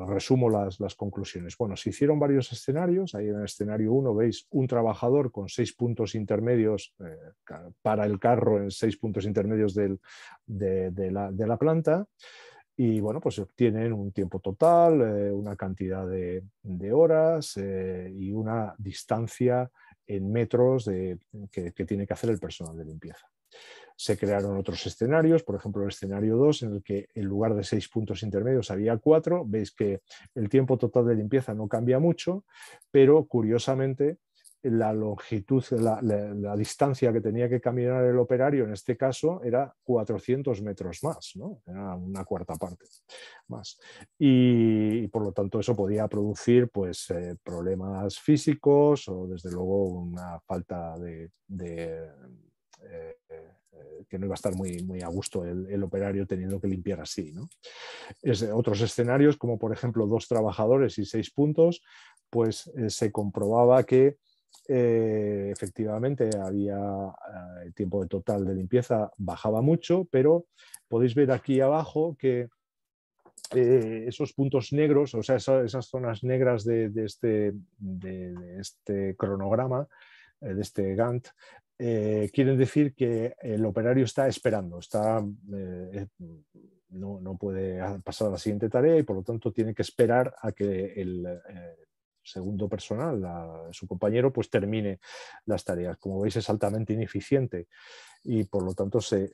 resumo las conclusiones. Bueno, se hicieron varios escenarios. Ahí en el escenario 1 veis un trabajador con 6 puntos intermedios para el carro en 6 puntos intermedios de la planta. Y bueno, pues obtienen un tiempo total, una cantidad de horas y una distancia en metros que tiene que hacer el personal de limpieza. Se crearon otros escenarios, por ejemplo el escenario 2, en el que en lugar de 6 puntos intermedios había 4. Veis que el tiempo total de limpieza no cambia mucho, pero curiosamente la longitud, la distancia que tenía que caminar el operario en este caso era 400 metros más, ¿no? Era una cuarta parte más. Y por lo tanto eso podía producir pues, problemas físicos o desde luego una falta que no iba a estar muy a gusto el operario teniendo que limpiar así, ¿no? Otros escenarios, como por ejemplo 2 trabajadores y 6 puntos, pues se comprobaba que efectivamente el tiempo total de limpieza bajaba mucho, pero podéis ver aquí abajo que esos puntos negros, o sea, esas zonas negras de este cronograma, de este Gantt, quieren decir que el operario está esperando, no puede pasar a la siguiente tarea y por lo tanto tiene que esperar a que el segundo personal, su compañero, pues termine las tareas. Como veis es altamente ineficiente y por lo tanto se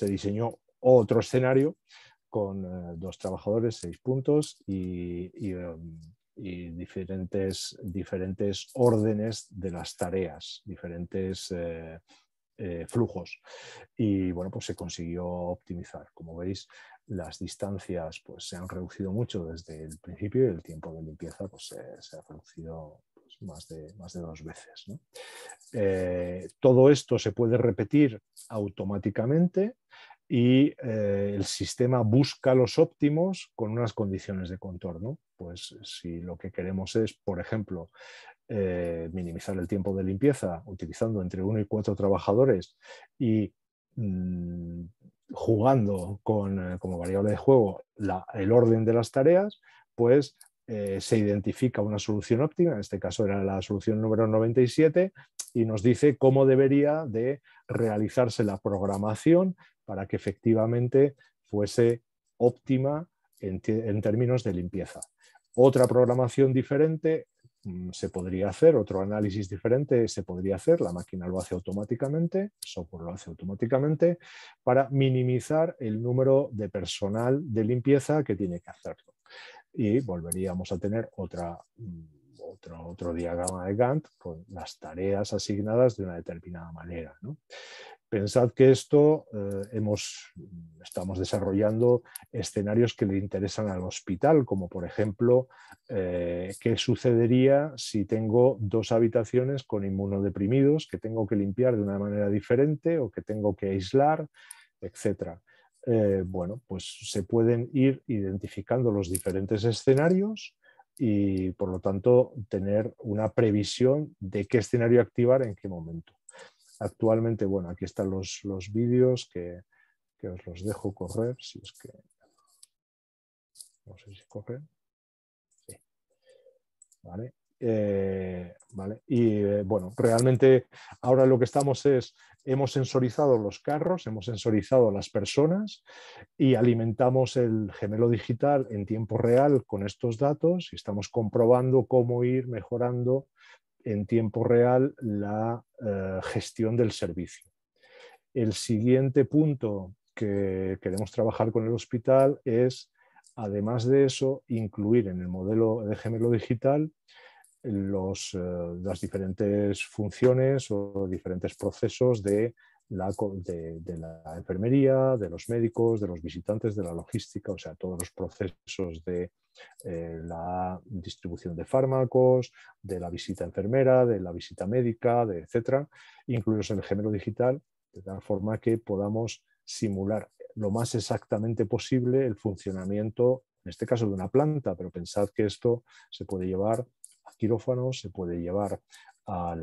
diseñó otro escenario con 2 trabajadores, 6 puntos y diferentes órdenes de las tareas, diferentes flujos. Y bueno, pues se consiguió optimizar. Como veis, las distancias pues, se han reducido mucho desde el principio y el tiempo de limpieza pues, se ha reducido pues, más de 2 veces, ¿no? Todo esto se puede repetir automáticamente y el sistema busca los óptimos con unas condiciones de contorno. Pues si lo que queremos es, por ejemplo, minimizar el tiempo de limpieza utilizando entre 1 y 4 trabajadores y jugando como variable de juego el orden de las tareas, pues se identifica una solución óptima, en este caso era la solución número 97, y nos dice cómo debería de realizarse la programación para que efectivamente fuese óptima en términos de limpieza. Otra programación diferente se podría hacer, otro análisis diferente se podría hacer, la máquina lo hace automáticamente, el software lo hace automáticamente, para minimizar el número de personal de limpieza que tiene que hacerlo. Y volveríamos a tener otro diagrama de Gantt con las tareas asignadas de una determinada manera, ¿no? Pensad que esto estamos desarrollando escenarios que le interesan al hospital, como por ejemplo, qué sucedería si tengo 2 habitaciones con inmunodeprimidos que tengo que limpiar de una manera diferente o que tengo que aislar, etc. Bueno, pues se pueden ir identificando los diferentes escenarios y, por lo tanto, tener una previsión de qué escenario activar en qué momento. Actualmente, bueno, aquí están los vídeos que os los dejo correr, si es que... No sé si corren. Sí. Vale. Vale. Y bueno, realmente ahora lo que estamos es, hemos sensorizado los carros, hemos sensorizado las personas y alimentamos el gemelo digital en tiempo real con estos datos y estamos comprobando cómo ir mejorando en tiempo real la gestión del servicio. El siguiente punto que queremos trabajar con el hospital es, además de eso, incluir en el modelo de gemelo digital las diferentes funciones o diferentes procesos de la enfermería, de los médicos, de los visitantes, de la logística, o sea, todos los procesos de la distribución de fármacos, de la visita enfermera, de la visita médica, etcétera, incluidos en el gemelo digital, de tal forma que podamos simular lo más exactamente posible el funcionamiento, en este caso de una planta, pero pensad que esto se puede llevar a quirófanos, se puede llevar a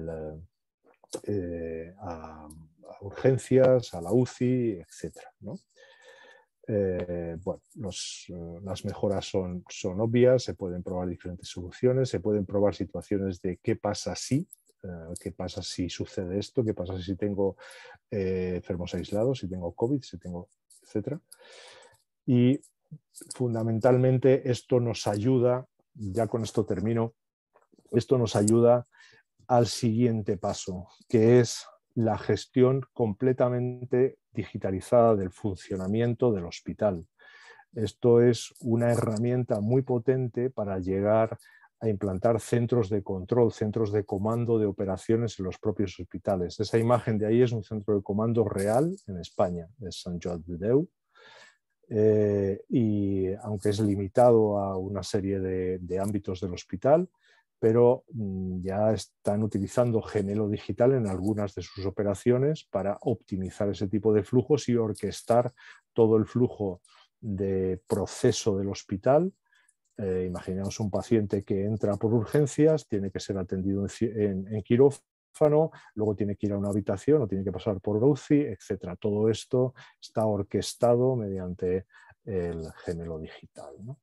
urgencias, a la UCI, etcétera, ¿no? Bueno, las mejoras son obvias, se pueden probar diferentes soluciones, se pueden probar situaciones de qué pasa si sucede esto, qué pasa si tengo enfermos aislados, si tengo COVID, si tengo, etcétera. Y fundamentalmente esto nos ayuda, ya con esto termino, esto nos ayuda al siguiente paso, que es la gestión completamente digitalizada del funcionamiento del hospital. Esto es una herramienta muy potente para llegar a implantar centros de control, centros de comando de operaciones en los propios hospitales. Esa imagen de ahí es un centro de comando real en España, es Sant Joan de Déu. Y aunque es limitado a una serie de ámbitos del hospital, pero ya están utilizando gemelo digital en algunas de sus operaciones para optimizar ese tipo de flujos y orquestar todo el flujo de proceso del hospital. Imaginemos un paciente que entra por urgencias, tiene que ser atendido en quirófano, luego tiene que ir a una habitación o tiene que pasar por UCI, etc. Todo esto está orquestado mediante el gemelo digital, ¿no?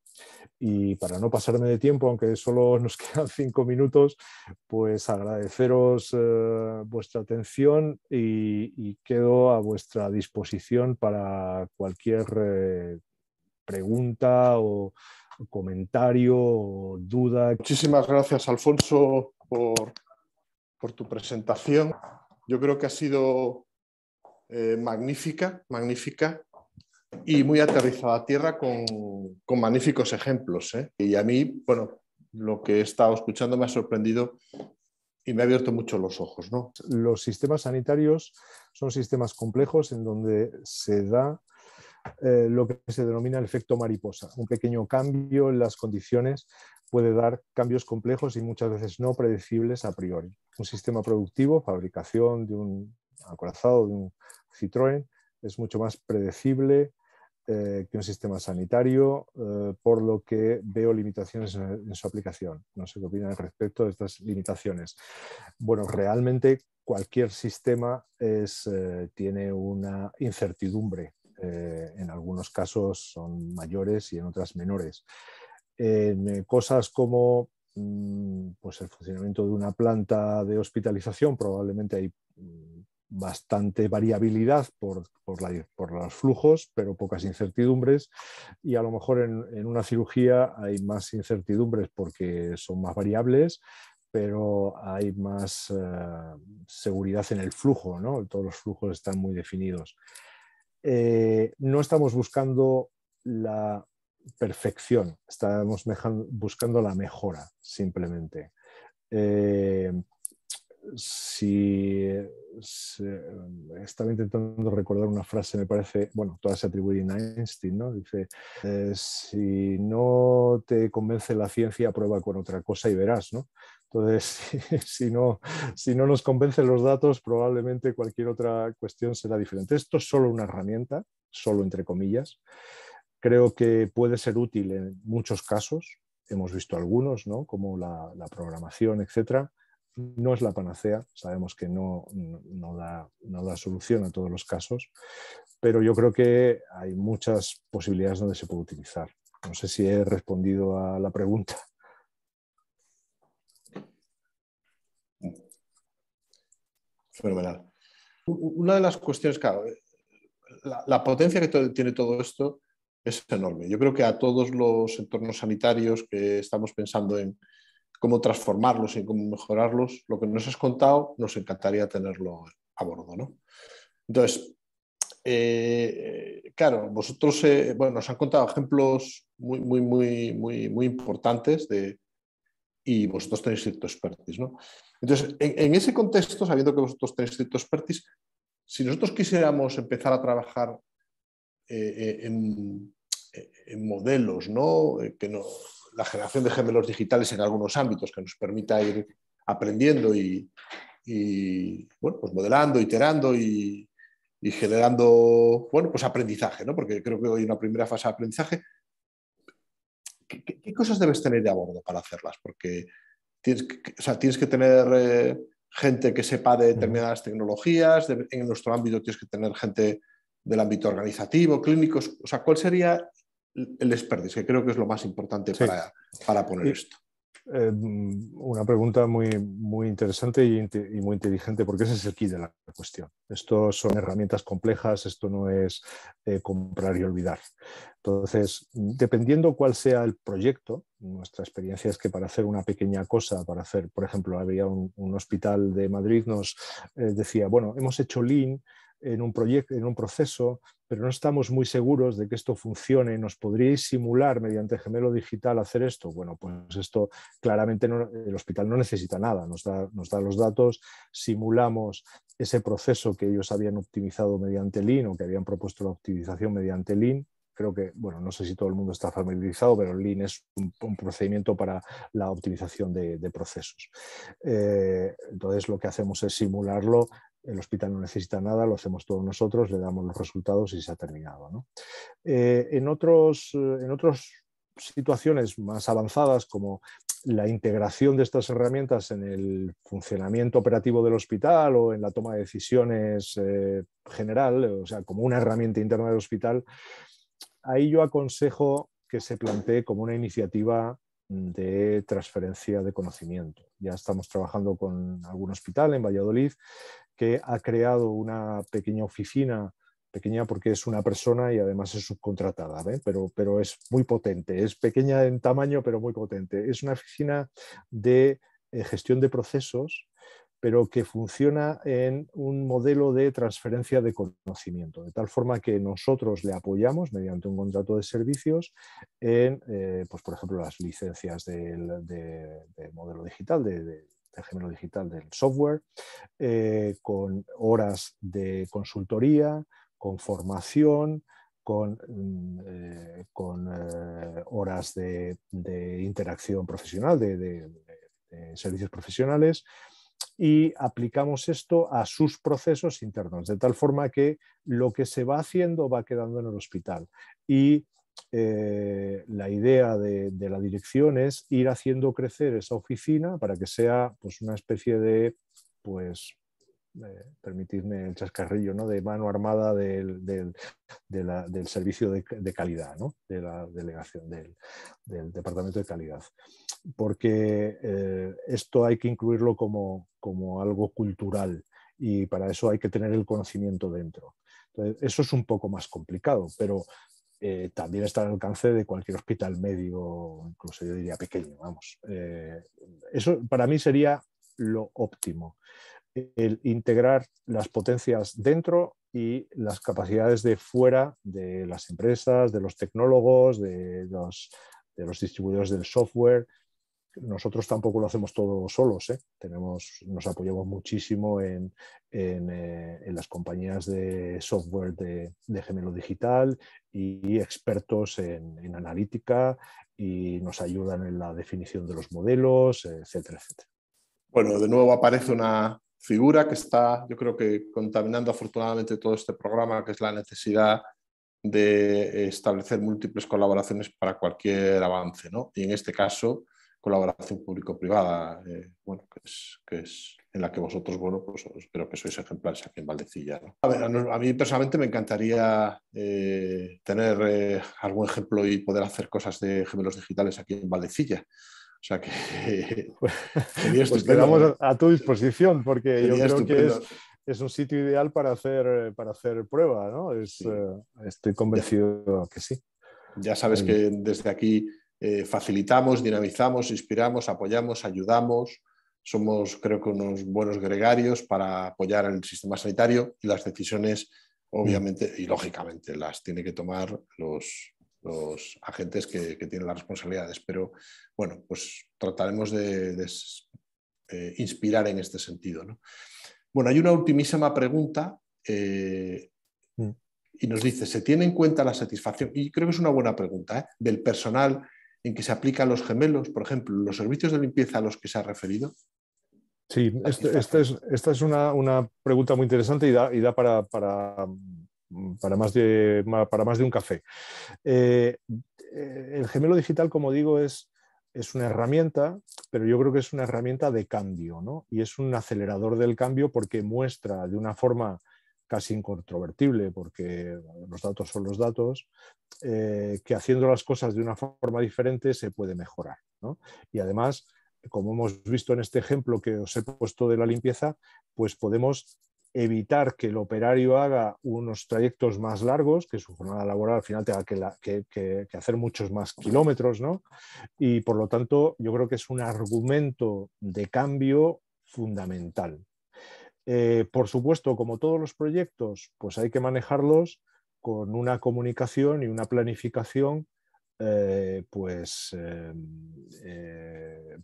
Y para no pasarme de tiempo, aunque solo nos quedan 5 minutos, pues agradeceros vuestra atención y quedo a vuestra disposición para cualquier pregunta o comentario o duda. Muchísimas gracias, Alfonso, por tu presentación. Yo creo que ha sido magnífica y muy aterrizada a tierra con magníficos ejemplos, ¿eh? Y a mí, bueno, lo que he estado escuchando me ha sorprendido y me ha abierto mucho los ojos, ¿no? Los sistemas sanitarios son sistemas complejos en donde se da lo que se denomina el efecto mariposa. Un pequeño cambio en las condiciones puede dar cambios complejos y muchas veces no predecibles a priori. Un sistema productivo, fabricación de un acorazado, de un Citroën, es mucho más predecible que un sistema sanitario, por lo que veo limitaciones en su aplicación. No sé qué opinan al respecto de estas limitaciones. Bueno, realmente cualquier sistema tiene una incertidumbre. En algunos casos son mayores y en otras menores. En cosas como pues el funcionamiento de una planta de hospitalización, probablemente hay bastante variabilidad por los flujos, pero pocas incertidumbres, y a lo mejor en una cirugía hay más incertidumbres porque son más variables, pero hay más seguridad en el flujo, ¿no? Todos los flujos están muy definidos. No estamos buscando la perfección, estamos buscando la mejora, simplemente. Estaba intentando recordar una frase, me parece, bueno, todas se atribuyen a Einstein, ¿no? Dice, si no te convence la ciencia, prueba con otra cosa y verás, ¿no? Entonces, si no nos convencen los datos, probablemente cualquier otra cuestión será diferente. Esto es solo una herramienta, solo entre comillas. Creo que puede ser útil en muchos casos. Hemos visto algunos, ¿no? Como la programación, etcétera. No es la panacea, sabemos que no da solución a todos los casos, pero yo creo que hay muchas posibilidades donde se puede utilizar. No sé si he respondido a la pregunta. Fenomenal. Una de las cuestiones, claro, la potencia que tiene todo esto es enorme. Yo creo que a todos los entornos sanitarios que estamos pensando en cómo transformarlos y cómo mejorarlos, lo que nos has contado nos encantaría tenerlo a bordo, ¿no? Entonces, claro, vosotros bueno, nos han contado ejemplos muy importantes y vosotros tenéis cierto expertise, ¿no? Entonces, en ese contexto, sabiendo que vosotros tenéis cierto expertise, si nosotros quisiéramos empezar a trabajar en modelos, ¿no? La generación de gemelos digitales en algunos ámbitos que nos permita ir aprendiendo y bueno, pues modelando, iterando y generando, bueno, pues aprendizaje, ¿no? Porque creo que hoy una primera fase de aprendizaje. ¿Qué cosas debes tener a bordo para hacerlas? Porque tienes que tener gente que sepa de determinadas tecnologías, en nuestro ámbito tienes que tener gente del ámbito organizativo, clínicos. O sea, ¿cuál sería el expertise? Que creo que es lo más importante Sí. para poner esto. Una pregunta muy interesante y muy inteligente, porque ese es el key de la cuestión. Esto son herramientas complejas, esto no es comprar y olvidar. Entonces, dependiendo cuál sea el proyecto, nuestra experiencia es que para hacer una pequeña cosa, para hacer, por ejemplo, había un hospital de Madrid, nos decía, bueno, hemos hecho Lean en un proyecto, en un proceso, pero no estamos muy seguros de que esto funcione. ¿Nos podríais simular mediante gemelo digital hacer esto? Bueno, pues esto claramente el hospital no necesita nada, nos da los datos, simulamos ese proceso que ellos habían optimizado mediante Lean o que habían propuesto la optimización mediante Lean. Creo que, bueno, no sé si todo el mundo está familiarizado, pero Lean es un procedimiento para la optimización de procesos. Entonces, lo que hacemos es simularlo. El hospital no necesita nada, lo hacemos todos nosotros, le damos los resultados y se ha terminado, ¿no? En otras situaciones más avanzadas, como la integración de estas herramientas en el funcionamiento operativo del hospital o en la toma de decisiones general, o sea, como una herramienta interna del hospital, ahí yo aconsejo que se plantee como una iniciativa de transferencia de conocimiento. Ya estamos trabajando con algún hospital en Valladolid que ha creado una pequeña oficina, pequeña porque es una persona y además es subcontratada, pero es muy potente, es pequeña en tamaño pero muy potente. Es una oficina de gestión de procesos, pero que funciona en un modelo de transferencia de conocimiento, de tal forma que nosotros le apoyamos mediante un contrato de servicios en, pues por ejemplo, las licencias del modelo digital, del gemelo digital del software, con horas de consultoría, con formación, con horas de interacción profesional, de servicios profesionales, y aplicamos esto a sus procesos internos, de tal forma que lo que se va haciendo va quedando en el hospital. Y la idea de la dirección es ir haciendo crecer esa oficina para que sea pues, una especie de pues, permitidme el chascarrillo, ¿no?, de mano armada del servicio de calidad, ¿no?, de la delegación del departamento de calidad. Porque esto hay que incluirlo como algo cultural y para eso hay que tener el conocimiento dentro. Entonces, eso es un poco más complicado, pero también está al alcance de cualquier hospital medio, incluso yo diría pequeño, vamos. Eso para mí sería lo óptimo, el integrar las potencias dentro y las capacidades de fuera de las empresas, de los tecnólogos, de los distribuidores del software. Nosotros tampoco lo hacemos todo solos, ¿eh? Nos apoyamos muchísimo en las compañías de software de gemelo digital y expertos en analítica, y nos ayudan en la definición de los modelos, etcétera, etcétera. Bueno, de nuevo aparece una figura que está, yo creo que contaminando afortunadamente todo este programa, que es la necesidad de establecer múltiples colaboraciones para cualquier avance, ¿no? Y en este caso, colaboración público-privada, bueno, que es en la que vosotros, bueno, pues espero que sois ejemplares aquí en Valdecilla, ¿no? A mí personalmente me encantaría tener algún ejemplo y poder hacer cosas de gemelos digitales aquí en Valdecilla. O sea que sería estupendo. Pues quedamos a tu disposición, porque sería yo creo estupendo. que es un sitio ideal para hacer prueba, ¿no? Sí. Estoy convencido que sí. Ya sabes que desde aquí facilitamos, dinamizamos, inspiramos, apoyamos, ayudamos. Somos, creo que, unos buenos gregarios para apoyar el sistema sanitario, y las decisiones, obviamente, y lógicamente, las tienen que tomar los agentes que tienen las responsabilidades. Pero, bueno, pues trataremos de inspirar en este sentido, ¿no? Bueno, hay una ultimísima pregunta y nos dice, ¿se tiene en cuenta la satisfacción? Y creo que es una buena pregunta, del personal en que se aplican los gemelos, por ejemplo, los servicios de limpieza a los que se ha referido. Sí, esta es una pregunta muy interesante y da para más de un café. El gemelo digital, como digo, es una herramienta, pero yo creo que es una herramienta de cambio, ¿no? Y es un acelerador del cambio, porque muestra de una forma casi incontrovertible, porque los datos son los datos, que haciendo las cosas de una forma diferente se puede mejorar, ¿no? Y además, como hemos visto en este ejemplo que os he puesto de la limpieza, pues podemos evitar que el operario haga unos trayectos más largos, que su jornada laboral al final tenga que hacer muchos más kilómetros, ¿no? Y por lo tanto, yo creo que es un argumento de cambio fundamental. Por supuesto, como todos los proyectos, pues hay que manejarlos con una comunicación y una planificación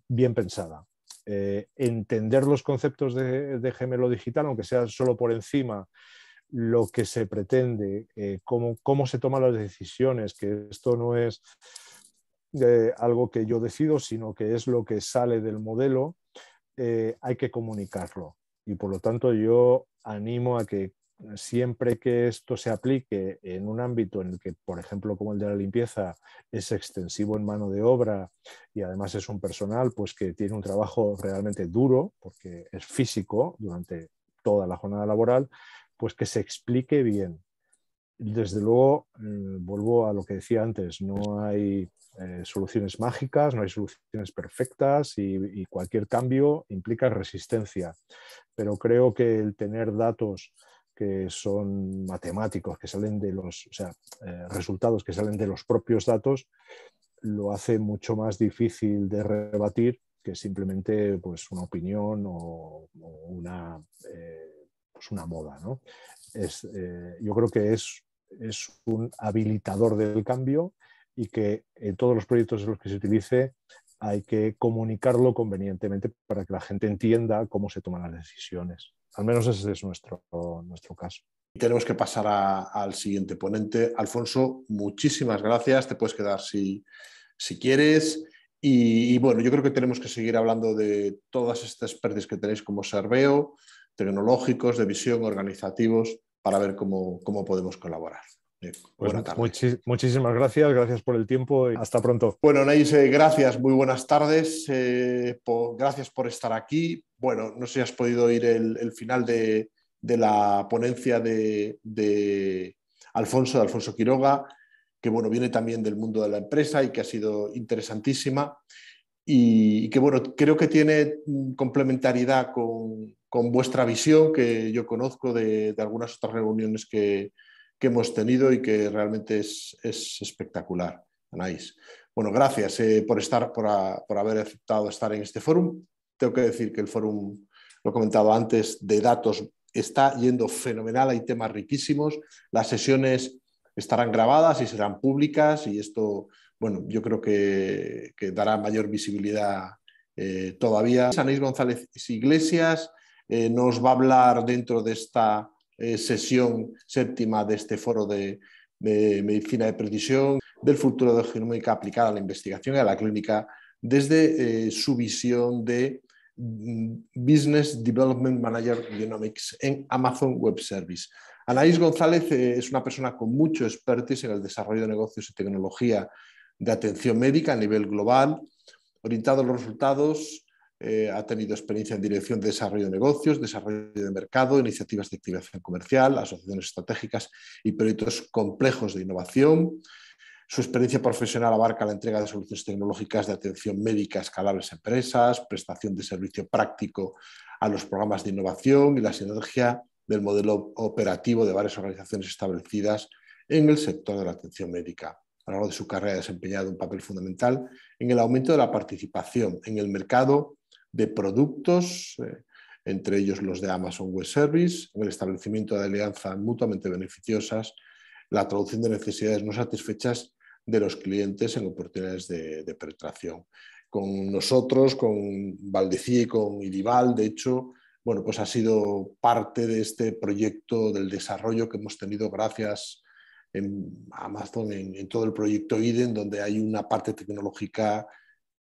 bien pensada. Entender los conceptos de gemelo digital, aunque sea solo por encima, lo que se pretende, cómo se toman las decisiones, que esto no es algo que yo decido, sino que es lo que sale del modelo, hay que comunicarlo. Y por lo tanto yo animo a que siempre que esto se aplique en un ámbito en el que, por ejemplo, como el de la limpieza, es extensivo en mano de obra y además es un personal pues que tiene un trabajo realmente duro, porque es físico durante toda la jornada laboral, pues que se explique bien. Desde luego, vuelvo a lo que decía antes, no hay soluciones mágicas, no hay soluciones perfectas, y cualquier cambio implica resistencia. Pero creo que el tener datos que son matemáticos, que salen de resultados que salen de los propios datos, lo hace mucho más difícil de rebatir que simplemente pues, una opinión o una moda, ¿no? Yo creo que es un habilitador del cambio, y que en todos los proyectos en los que se utilice hay que comunicarlo convenientemente para que la gente entienda cómo se toman las decisiones. Al menos ese es nuestro caso. Tenemos que pasar al siguiente ponente. Alfonso, muchísimas gracias. Te puedes quedar si quieres. Y bueno, yo creo que tenemos que seguir hablando de todas estas expertise que tenéis como Serveo, tecnológicos, de visión, organizativos, para ver cómo podemos colaborar. Pues buena tarde. muchísimas gracias por el tiempo y hasta pronto. Bueno, Anaís, gracias, muy buenas tardes. Gracias por estar aquí. Bueno, no sé si has podido oír el final de la ponencia de Alfonso Quiroga, que bueno, viene también del mundo de la empresa y que ha sido interesantísima. Y que bueno, creo que tiene complementariedad con vuestra visión, que yo conozco de algunas otras reuniones que hemos tenido y que realmente es espectacular, Anaís. Bueno, gracias por haber aceptado estar en este fórum. Tengo que decir que el fórum, lo he comentado antes, de datos está yendo fenomenal, hay temas riquísimos, las sesiones estarán grabadas y serán públicas y esto, bueno, yo creo que dará mayor visibilidad todavía. Anaís González Iglesias nos va a hablar dentro de esta sesión séptima de este foro de medicina de precisión, del futuro de la genómica aplicada a la investigación y a la clínica desde su visión de Business Development Manager Genomics en Amazon Web Service. Anaís González es una persona con mucho expertise en el desarrollo de negocios y tecnología de atención médica a nivel global, orientado a los resultados. Ha tenido experiencia en dirección de desarrollo de negocios, desarrollo de mercado, iniciativas de activación comercial, asociaciones estratégicas y proyectos complejos de innovación. Su experiencia profesional abarca la entrega de soluciones tecnológicas de atención médica a escalables a empresas, prestación de servicio práctico a los programas de innovación y la sinergia del modelo operativo de varias organizaciones establecidas en el sector de la atención médica. A lo largo de su carrera ha desempeñado un papel fundamental en el aumento de la participación en el mercado de productos, entre ellos los de Amazon Web Service, en el establecimiento de alianzas mutuamente beneficiosas, la traducción de necesidades no satisfechas de los clientes en oportunidades de penetración. Con nosotros, con Valdecía y con Idival, de hecho, bueno, pues ha sido parte de este proyecto del desarrollo que hemos tenido gracias en Amazon, en todo el proyecto IDEN, donde hay una parte tecnológica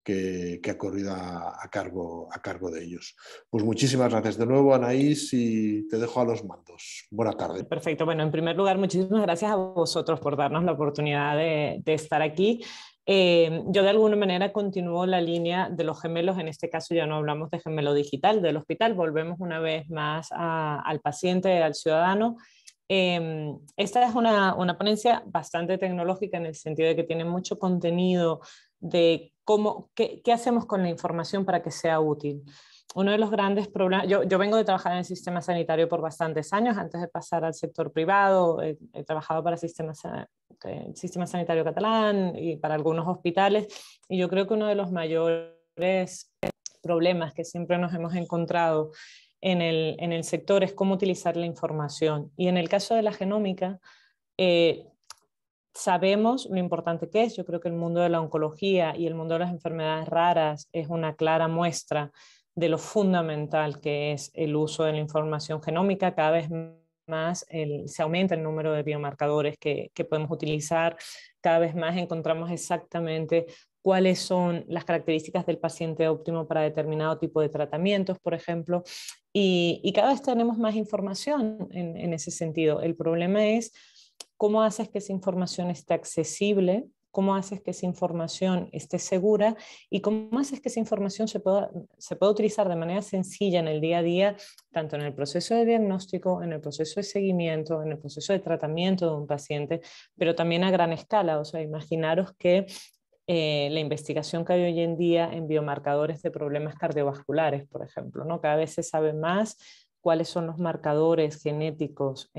que ha corrido a cargo de ellos. Pues muchísimas gracias de nuevo, Anaís, y te dejo a los mandos. Buenas tardes. Perfecto. Bueno, en primer lugar, muchísimas gracias a vosotros por darnos la oportunidad de estar aquí. Yo de alguna manera continúo la línea de los gemelos, en este caso ya no hablamos de gemelo digital del hospital, volvemos una vez más al paciente, al ciudadano. Esta es una ponencia bastante tecnológica en el sentido de que tiene mucho contenido de qué hacemos con la información para que sea útil. Uno de los grandes problemas, yo vengo de trabajar en el sistema sanitario por bastantes años, antes de pasar al sector privado, he trabajado para el sistema sanitario catalán y para algunos hospitales, y yo creo que uno de los mayores problemas que siempre nos hemos encontrado en el sector es cómo utilizar la información. Y en el caso de la genómica, sabemos lo importante que es. Yo creo que el mundo de la oncología y el mundo de las enfermedades raras es una clara muestra de lo fundamental que es el uso de la información genómica. Cada vez más se aumenta el número de biomarcadores que podemos utilizar, cada vez más encontramos exactamente cuáles son las características del paciente óptimo para determinado tipo de tratamientos, por ejemplo, y cada vez tenemos más información en ese sentido. El problema es cómo haces que esa información esté accesible, cómo haces que esa información esté segura y cómo haces que esa información se pueda utilizar de manera sencilla en el día a día, tanto en el proceso de diagnóstico, en el proceso de seguimiento, en el proceso de tratamiento de un paciente, pero también a gran escala. O sea, imaginaros que la investigación que hay hoy en día en biomarcadores de problemas cardiovasculares, por ejemplo, ¿no? Cada vez se sabe más cuáles son los marcadores genéticos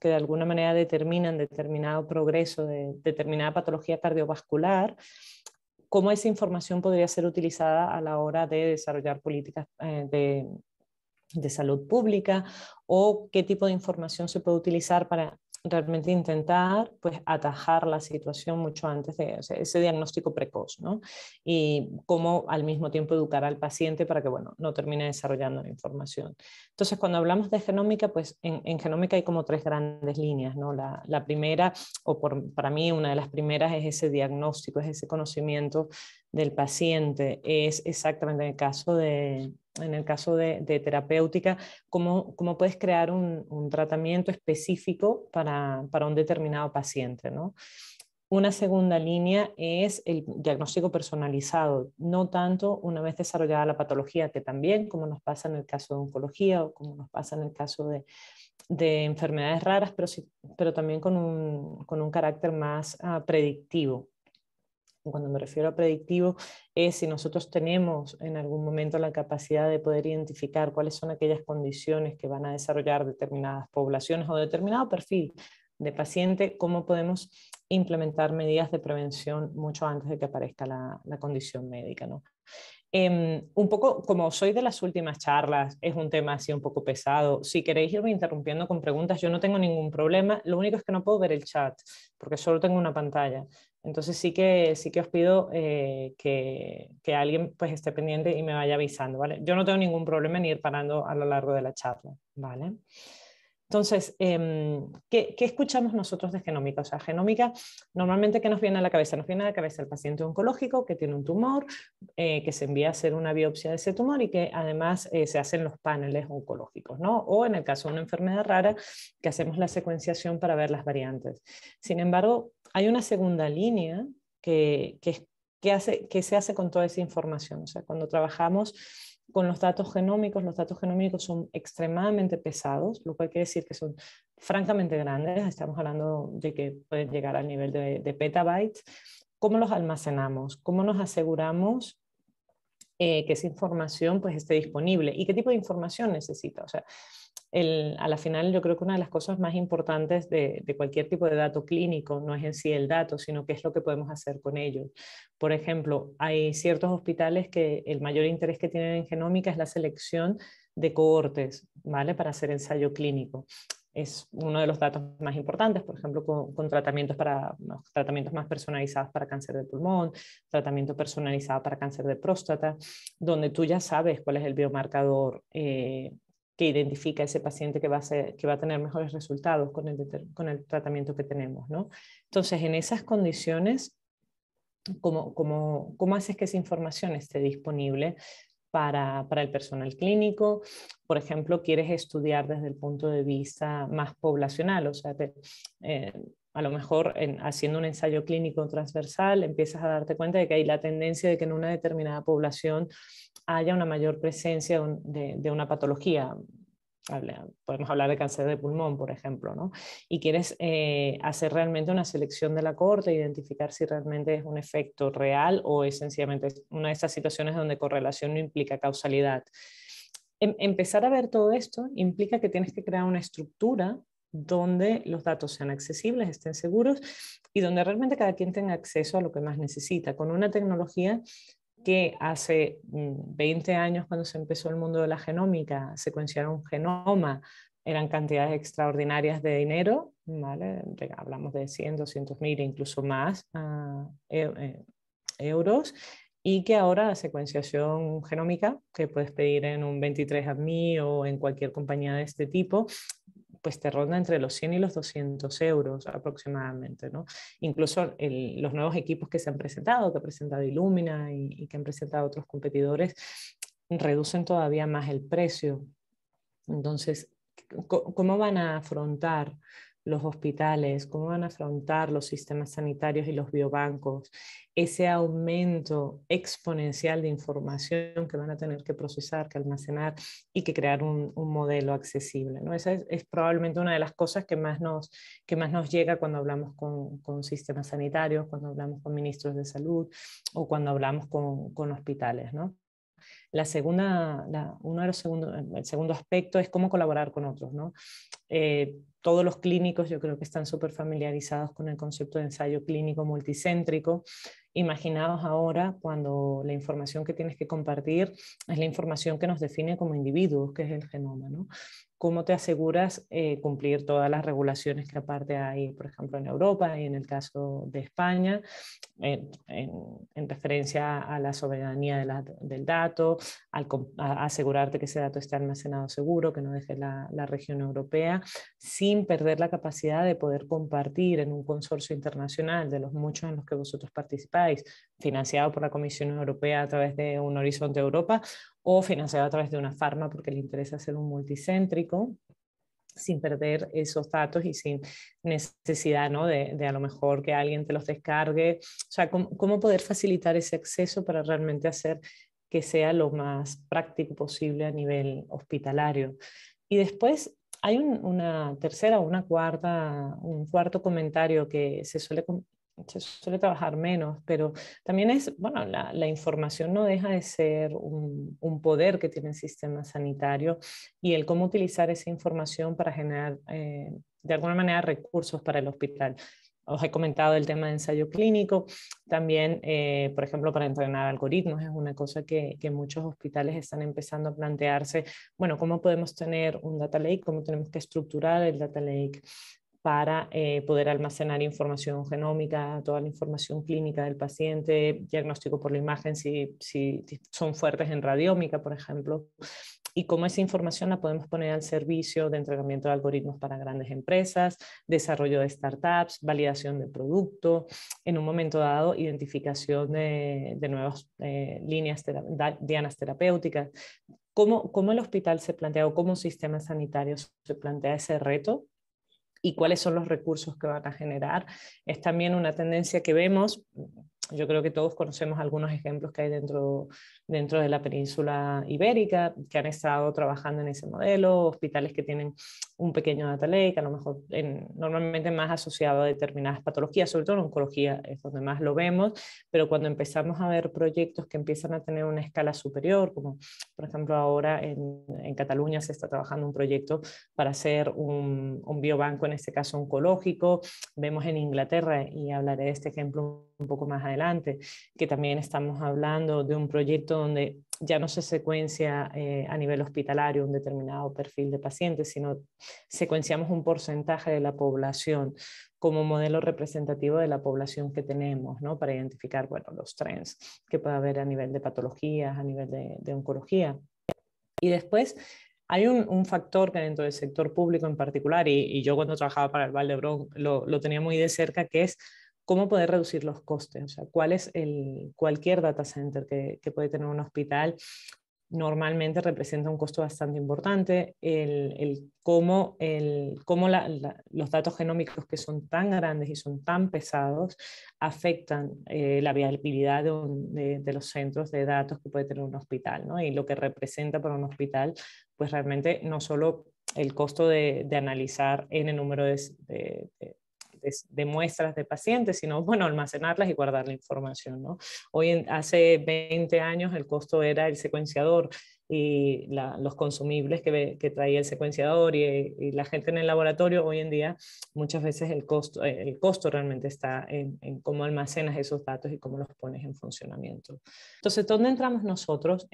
que de alguna manera determinan determinado progreso de determinada patología cardiovascular, cómo esa información podría ser utilizada a la hora de desarrollar políticas de salud pública, o qué tipo de información se puede utilizar para realmente intentar pues, atajar la situación mucho antes de ese diagnóstico precoz, ¿no? Y cómo al mismo tiempo educar al paciente para que bueno, no termine desarrollando la información. Entonces, cuando hablamos de genómica, pues en genómica hay como tres grandes líneas, ¿no? La primera, para mí una de las primeras, es ese diagnóstico, es ese conocimiento del paciente. Es exactamente en el caso de en el caso de terapéutica, cómo puedes crear un tratamiento específico para un determinado paciente, ¿no? Una segunda línea es el diagnóstico personalizado, no tanto una vez desarrollada la patología, que también, como nos pasa en el caso de oncología o como nos pasa en el caso de enfermedades raras, pero también con un carácter más predictivo. Cuando me refiero a predictivo, es si nosotros tenemos en algún momento la capacidad de poder identificar cuáles son aquellas condiciones que van a desarrollar determinadas poblaciones o determinado perfil de paciente, cómo podemos implementar medidas de prevención mucho antes de que aparezca la condición médica, ¿no? Un poco, como soy de las últimas charlas, es un tema así un poco pesado. Si queréis irme interrumpiendo con preguntas, yo no tengo ningún problema. Lo único es que no puedo ver el chat, porque solo tengo una pantalla. Entonces sí que os pido que alguien pues esté pendiente y me vaya avisando, ¿vale? Yo no tengo ningún problema en ir parando a lo largo de la charla, ¿vale? Entonces, ¿qué escuchamos nosotros de genómica? O sea, genómica, normalmente, ¿qué nos viene a la cabeza? Nos viene a la cabeza el paciente oncológico que tiene un tumor, que se envía a hacer una biopsia de ese tumor y que además se hacen los paneles oncológicos, ¿no? O en el caso de una enfermedad rara, que hacemos la secuenciación para ver las variantes. Sin embargo, hay una segunda línea que se hace con toda esa información. O sea, cuando trabajamos con los datos genómicos son extremadamente pesados, lo cual quiere decir que son francamente grandes, estamos hablando de que pueden llegar al nivel de petabytes. ¿Cómo los almacenamos? ¿Cómo nos aseguramos que esa información pues, esté disponible? ¿Y qué tipo de información necesita? O sea, a la final yo creo que una de las cosas más importantes de cualquier tipo de dato clínico no es en sí el dato, sino qué es lo que podemos hacer con ellos. Por ejemplo, hay ciertos hospitales que el mayor interés que tienen en genómica es la selección de cohortes, ¿vale? Para hacer ensayo clínico. Es uno de los datos más importantes, por ejemplo, con tratamientos más personalizados para cáncer de pulmón, tratamiento personalizado para cáncer de próstata, donde tú ya sabes cuál es el biomarcador que identifica a ese paciente que va a tener mejores resultados con el tratamiento que tenemos, ¿no? Entonces, en esas condiciones, ¿cómo haces que esa información esté disponible para el personal clínico? Por ejemplo, quieres estudiar desde el punto de vista más poblacional, o sea, a lo mejor haciendo un ensayo clínico transversal empiezas a darte cuenta de que hay la tendencia de que en una determinada población haya una mayor presencia de una patología. Podemos hablar de cáncer de pulmón, por ejemplo, ¿no? Y quieres hacer realmente una selección de la cohorte, identificar si realmente es un efecto real o es sencillamente una de esas situaciones donde correlación no implica causalidad. Empezar a ver todo esto implica que tienes que crear una estructura donde los datos sean accesibles, estén seguros y donde realmente cada quien tenga acceso a lo que más necesita, con una tecnología que hace 20 años, cuando se empezó el mundo de la genómica, secuenciar un genoma eran cantidades extraordinarias de dinero, ¿vale? Hablamos de 100, 200 mil, incluso más euros, y que ahora la secuenciación genómica, que puedes pedir en un 23andMe o en cualquier compañía de este tipo, pues te ronda entre los 100 y los 200 euros aproximadamente, ¿no? Incluso los nuevos equipos que se han presentado, que ha presentado Illumina y que han presentado otros competidores, reducen todavía más el precio. Entonces, ¿cómo van a afrontar los hospitales, cómo van a afrontar los sistemas sanitarios y los biobancos ese aumento exponencial de información que van a tener que procesar, que almacenar y que crear un modelo accesible, ¿no? Esa es probablemente una de las cosas que más nos llega cuando hablamos con sistemas sanitarios, cuando hablamos con ministros de salud o cuando hablamos con hospitales, ¿no? El segundo aspecto es cómo colaborar con otros, ¿no? Todos los clínicos yo creo que están súper familiarizados con el concepto de ensayo clínico multicéntrico. Imaginaos ahora cuando la información que tienes que compartir es la información que nos define como individuos, que es el genoma, ¿no? ¿Cómo te aseguras cumplir todas las regulaciones que aparte hay, por ejemplo, en Europa y en el caso de España, en referencia a la soberanía del dato, a asegurarte que ese dato esté almacenado seguro, que no deje la región europea, sin perder la capacidad de poder compartir en un consorcio internacional de los muchos en los que vosotros participáis, financiado por la Comisión Europea a través de un Horizonte Europa, o financiado a través de una farma porque le interesa ser un multicéntrico, sin perder esos datos y sin necesidad, ¿no? de a lo mejor que alguien te los descargue. O sea, cómo poder facilitar ese acceso para realmente hacer que sea lo más práctico posible a nivel hospitalario. Y después hay un cuarto comentario que se suele trabajar menos, pero también es, bueno, la información no deja de ser un poder que tiene el sistema sanitario, y el cómo utilizar esa información para generar de alguna manera recursos para el hospital. Os he comentado el tema de ensayo clínico, también, por ejemplo, para entrenar algoritmos es una cosa que muchos hospitales están empezando a plantearse. Bueno, ¿cómo podemos tener un data lake? ¿Cómo tenemos que estructurar el data lake para poder almacenar información genómica, toda la información clínica del paciente, diagnóstico por la imagen si son fuertes en radiómica, por ejemplo, y cómo esa información la podemos poner al servicio de entrenamiento de algoritmos para grandes empresas, desarrollo de startups, validación de producto, en un momento dado identificación de nuevas líneas, dianas terapéuticas. ¿Cómo el hospital se plantea o cómo sistema sanitario se plantea ese reto? Y cuáles son los recursos que van a generar. Es también una tendencia que vemos. Yo creo que todos conocemos algunos ejemplos que hay dentro de la península ibérica, que han estado trabajando en ese modelo, hospitales que tienen un pequeño data lake, a lo mejor normalmente más asociado a determinadas patologías, sobre todo en oncología es donde más lo vemos, pero cuando empezamos a ver proyectos que empiezan a tener una escala superior, como por ejemplo ahora en Cataluña se está trabajando un proyecto para hacer un biobanco, en este caso oncológico. Vemos en Inglaterra, y hablaré de este ejemplo un poco más adelante, que también estamos hablando de un proyecto donde ya no se secuencia a nivel hospitalario un determinado perfil de pacientes, sino secuenciamos un porcentaje de la población como modelo representativo de la población que tenemos, ¿no? Para identificar, bueno, los trends que puede haber a nivel de patologías, a nivel de oncología. Y después hay un factor que dentro del sector público en particular, y yo cuando trabajaba para el Vall d'Hebron lo tenía muy de cerca, que es cómo poder reducir los costes. O sea, cualquier data center que puede tener un hospital normalmente representa un costo bastante importante. Cómo los datos genómicos, que son tan grandes y son tan pesados, afectan la viabilidad de los centros de datos que puede tener un hospital, ¿no? Y lo que representa para un hospital, pues realmente no solo el costo de analizar n número de muestras de pacientes, sino, bueno, almacenarlas y guardar la información, ¿no? Hace 20 años el costo era el secuenciador y los consumibles que traía el secuenciador y la gente en el laboratorio. Hoy en día muchas veces el costo realmente está en cómo almacenas esos datos y cómo los pones en funcionamiento. Entonces, ¿dónde entramos nosotros,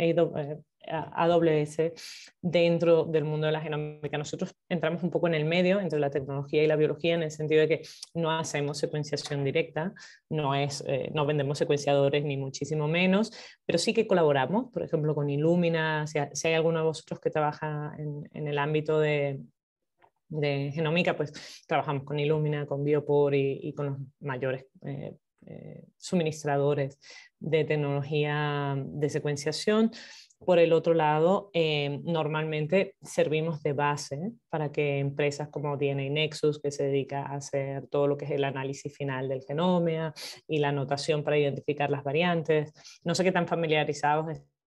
AWS, dentro del mundo de la genómica? Nosotros entramos un poco en el medio entre la tecnología y la biología, en el sentido de que no hacemos secuenciación directa, no vendemos secuenciadores ni muchísimo menos, pero sí que colaboramos, por ejemplo, con Illumina. Si hay alguno de vosotros que trabaja en el ámbito de genómica, pues trabajamos con Illumina, con Biopor y con los mayores suministradores de tecnología de secuenciación. Por el otro lado, normalmente servimos de base para que empresas como DNA Nexus, que se dedica a hacer todo lo que es el análisis final del genoma y la anotación para identificar las variantes. No sé qué tan familiarizados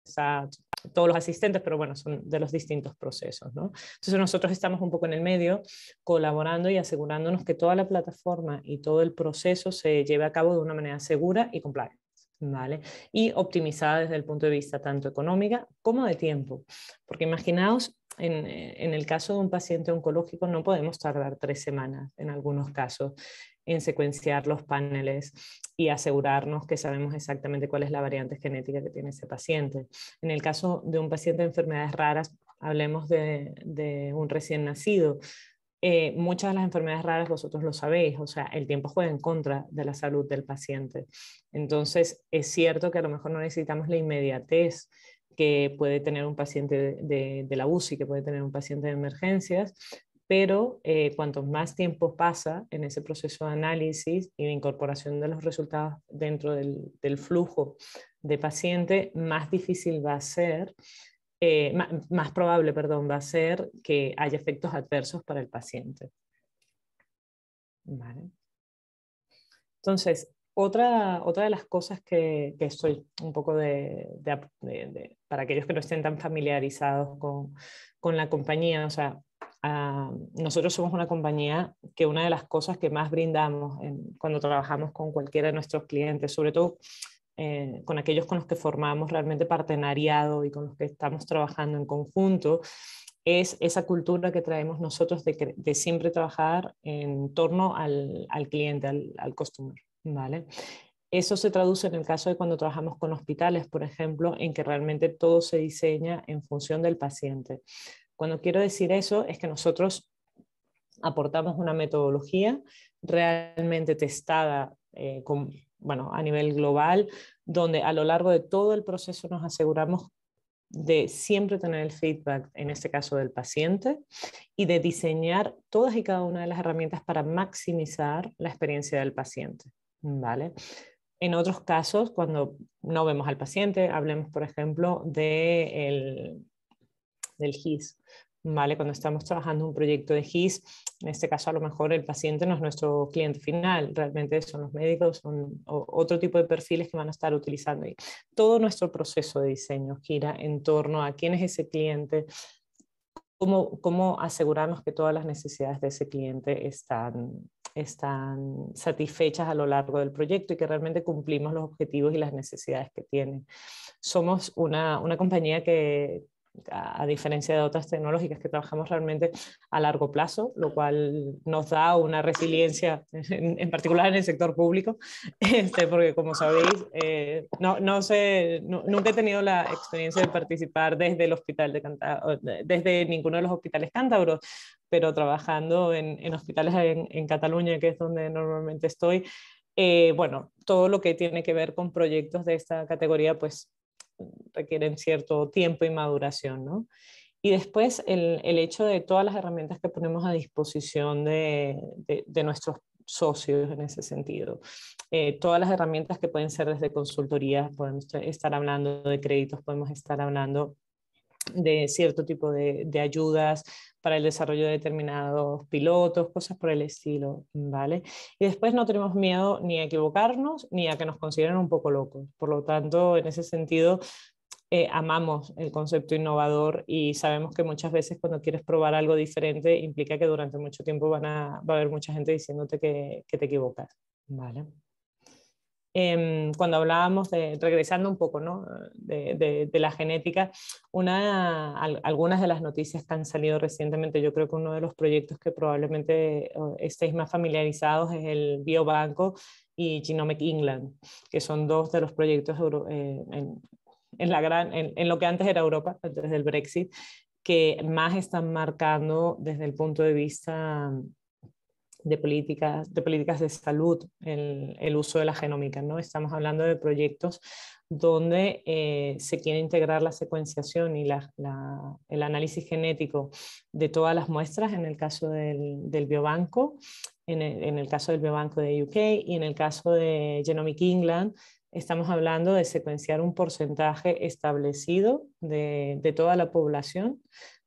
están todos los asistentes, pero bueno, son de los distintos procesos, ¿no? Entonces nosotros estamos un poco en el medio, colaborando y asegurándonos que toda la plataforma y todo el proceso se lleve a cabo de una manera segura y compliant, ¿vale? Y optimizada desde el punto de vista tanto económica como de tiempo. Porque imaginaos, en el caso de un paciente oncológico no podemos tardar 3 semanas en algunos casos en secuenciar los paneles y asegurarnos que sabemos exactamente cuál es la variante genética que tiene ese paciente. En el caso de un paciente de enfermedades raras, hablemos de un recién nacido. Muchas de las enfermedades raras vosotros lo sabéis, o sea, el tiempo juega en contra de la salud del paciente. Entonces, es cierto que a lo mejor no necesitamos la inmediatez que puede tener un paciente de la UCI, que puede tener un paciente de emergencias, pero cuanto más tiempo pasa en ese proceso de análisis y de incorporación de los resultados dentro del flujo de paciente, más difícil va a ser, más probable, perdón, va a ser que haya efectos adversos para el paciente. Vale. Entonces, otra de las cosas que estoy un poco para aquellos que no estén tan familiarizados con la compañía, o sea, nosotros somos una compañía que una de las cosas que más brindamos cuando trabajamos con cualquiera de nuestros clientes, sobre todo con aquellos con los que formamos realmente partenariado y con los que estamos trabajando en conjunto, es esa cultura que traemos nosotros de siempre trabajar en torno al cliente, al customer, ¿vale? Eso se traduce en el caso de cuando trabajamos con hospitales, por ejemplo, en que realmente todo se diseña en función del paciente. Cuando quiero decir eso es que nosotros aportamos una metodología realmente testada a nivel global, donde a lo largo de todo el proceso nos aseguramos de siempre tener el feedback, en este caso del paciente, y de diseñar todas y cada una de las herramientas para maximizar la experiencia del paciente, ¿vale? En otros casos, cuando no vemos al paciente, hablemos, por ejemplo, del GIS, ¿vale? Cuando estamos trabajando un proyecto de GIS, en este caso a lo mejor el paciente no es nuestro cliente final, realmente son los médicos, son otro tipo de perfiles que van a estar utilizando. Y todo nuestro proceso de diseño gira en torno a quién es ese cliente, cómo asegurarnos que todas las necesidades de ese cliente están satisfechas a lo largo del proyecto y que realmente cumplimos los objetivos y las necesidades que tiene. Somos una compañía que, a diferencia de otras tecnológicas, que trabajamos realmente a largo plazo, lo cual nos da una resiliencia, en particular en el sector público, porque como sabéis, nunca he tenido la experiencia de participar desde el hospital desde ninguno de los hospitales cántabros, pero trabajando en hospitales en Cataluña, que es donde normalmente estoy, todo lo que tiene que ver con proyectos de esta categoría, pues requieren cierto tiempo y maduración, ¿no? Y después el hecho de todas las herramientas que ponemos a disposición de nuestros socios en ese sentido. Todas las herramientas que pueden ser desde consultorías, podemos estar hablando de créditos, podemos estar hablando de cierto tipo de ayudas para el desarrollo de determinados pilotos, cosas por el estilo, ¿vale? Y después no tenemos miedo ni a equivocarnos ni a que nos consideren un poco locos. Por lo tanto, en ese sentido, amamos el concepto innovador y sabemos que muchas veces cuando quieres probar algo diferente implica que durante mucho tiempo va a haber mucha gente diciéndote que te equivocas, ¿vale? Cuando hablábamos regresando un poco, ¿no? de la genética, algunas de las noticias que han salido recientemente, yo creo que uno de los proyectos que probablemente estéis más familiarizados es el Biobanco y Genomic England, que son dos de los proyectos en lo que antes era Europa, desde el Brexit, que más están marcando desde el punto de vista de políticas de salud, el uso de la genómica, ¿no? Estamos hablando de proyectos donde se quiere integrar la secuenciación y el análisis genético de todas las muestras, en el caso del biobanco, en el caso del biobanco de UK y en el caso de Genomic England, estamos hablando de secuenciar un porcentaje establecido de toda la población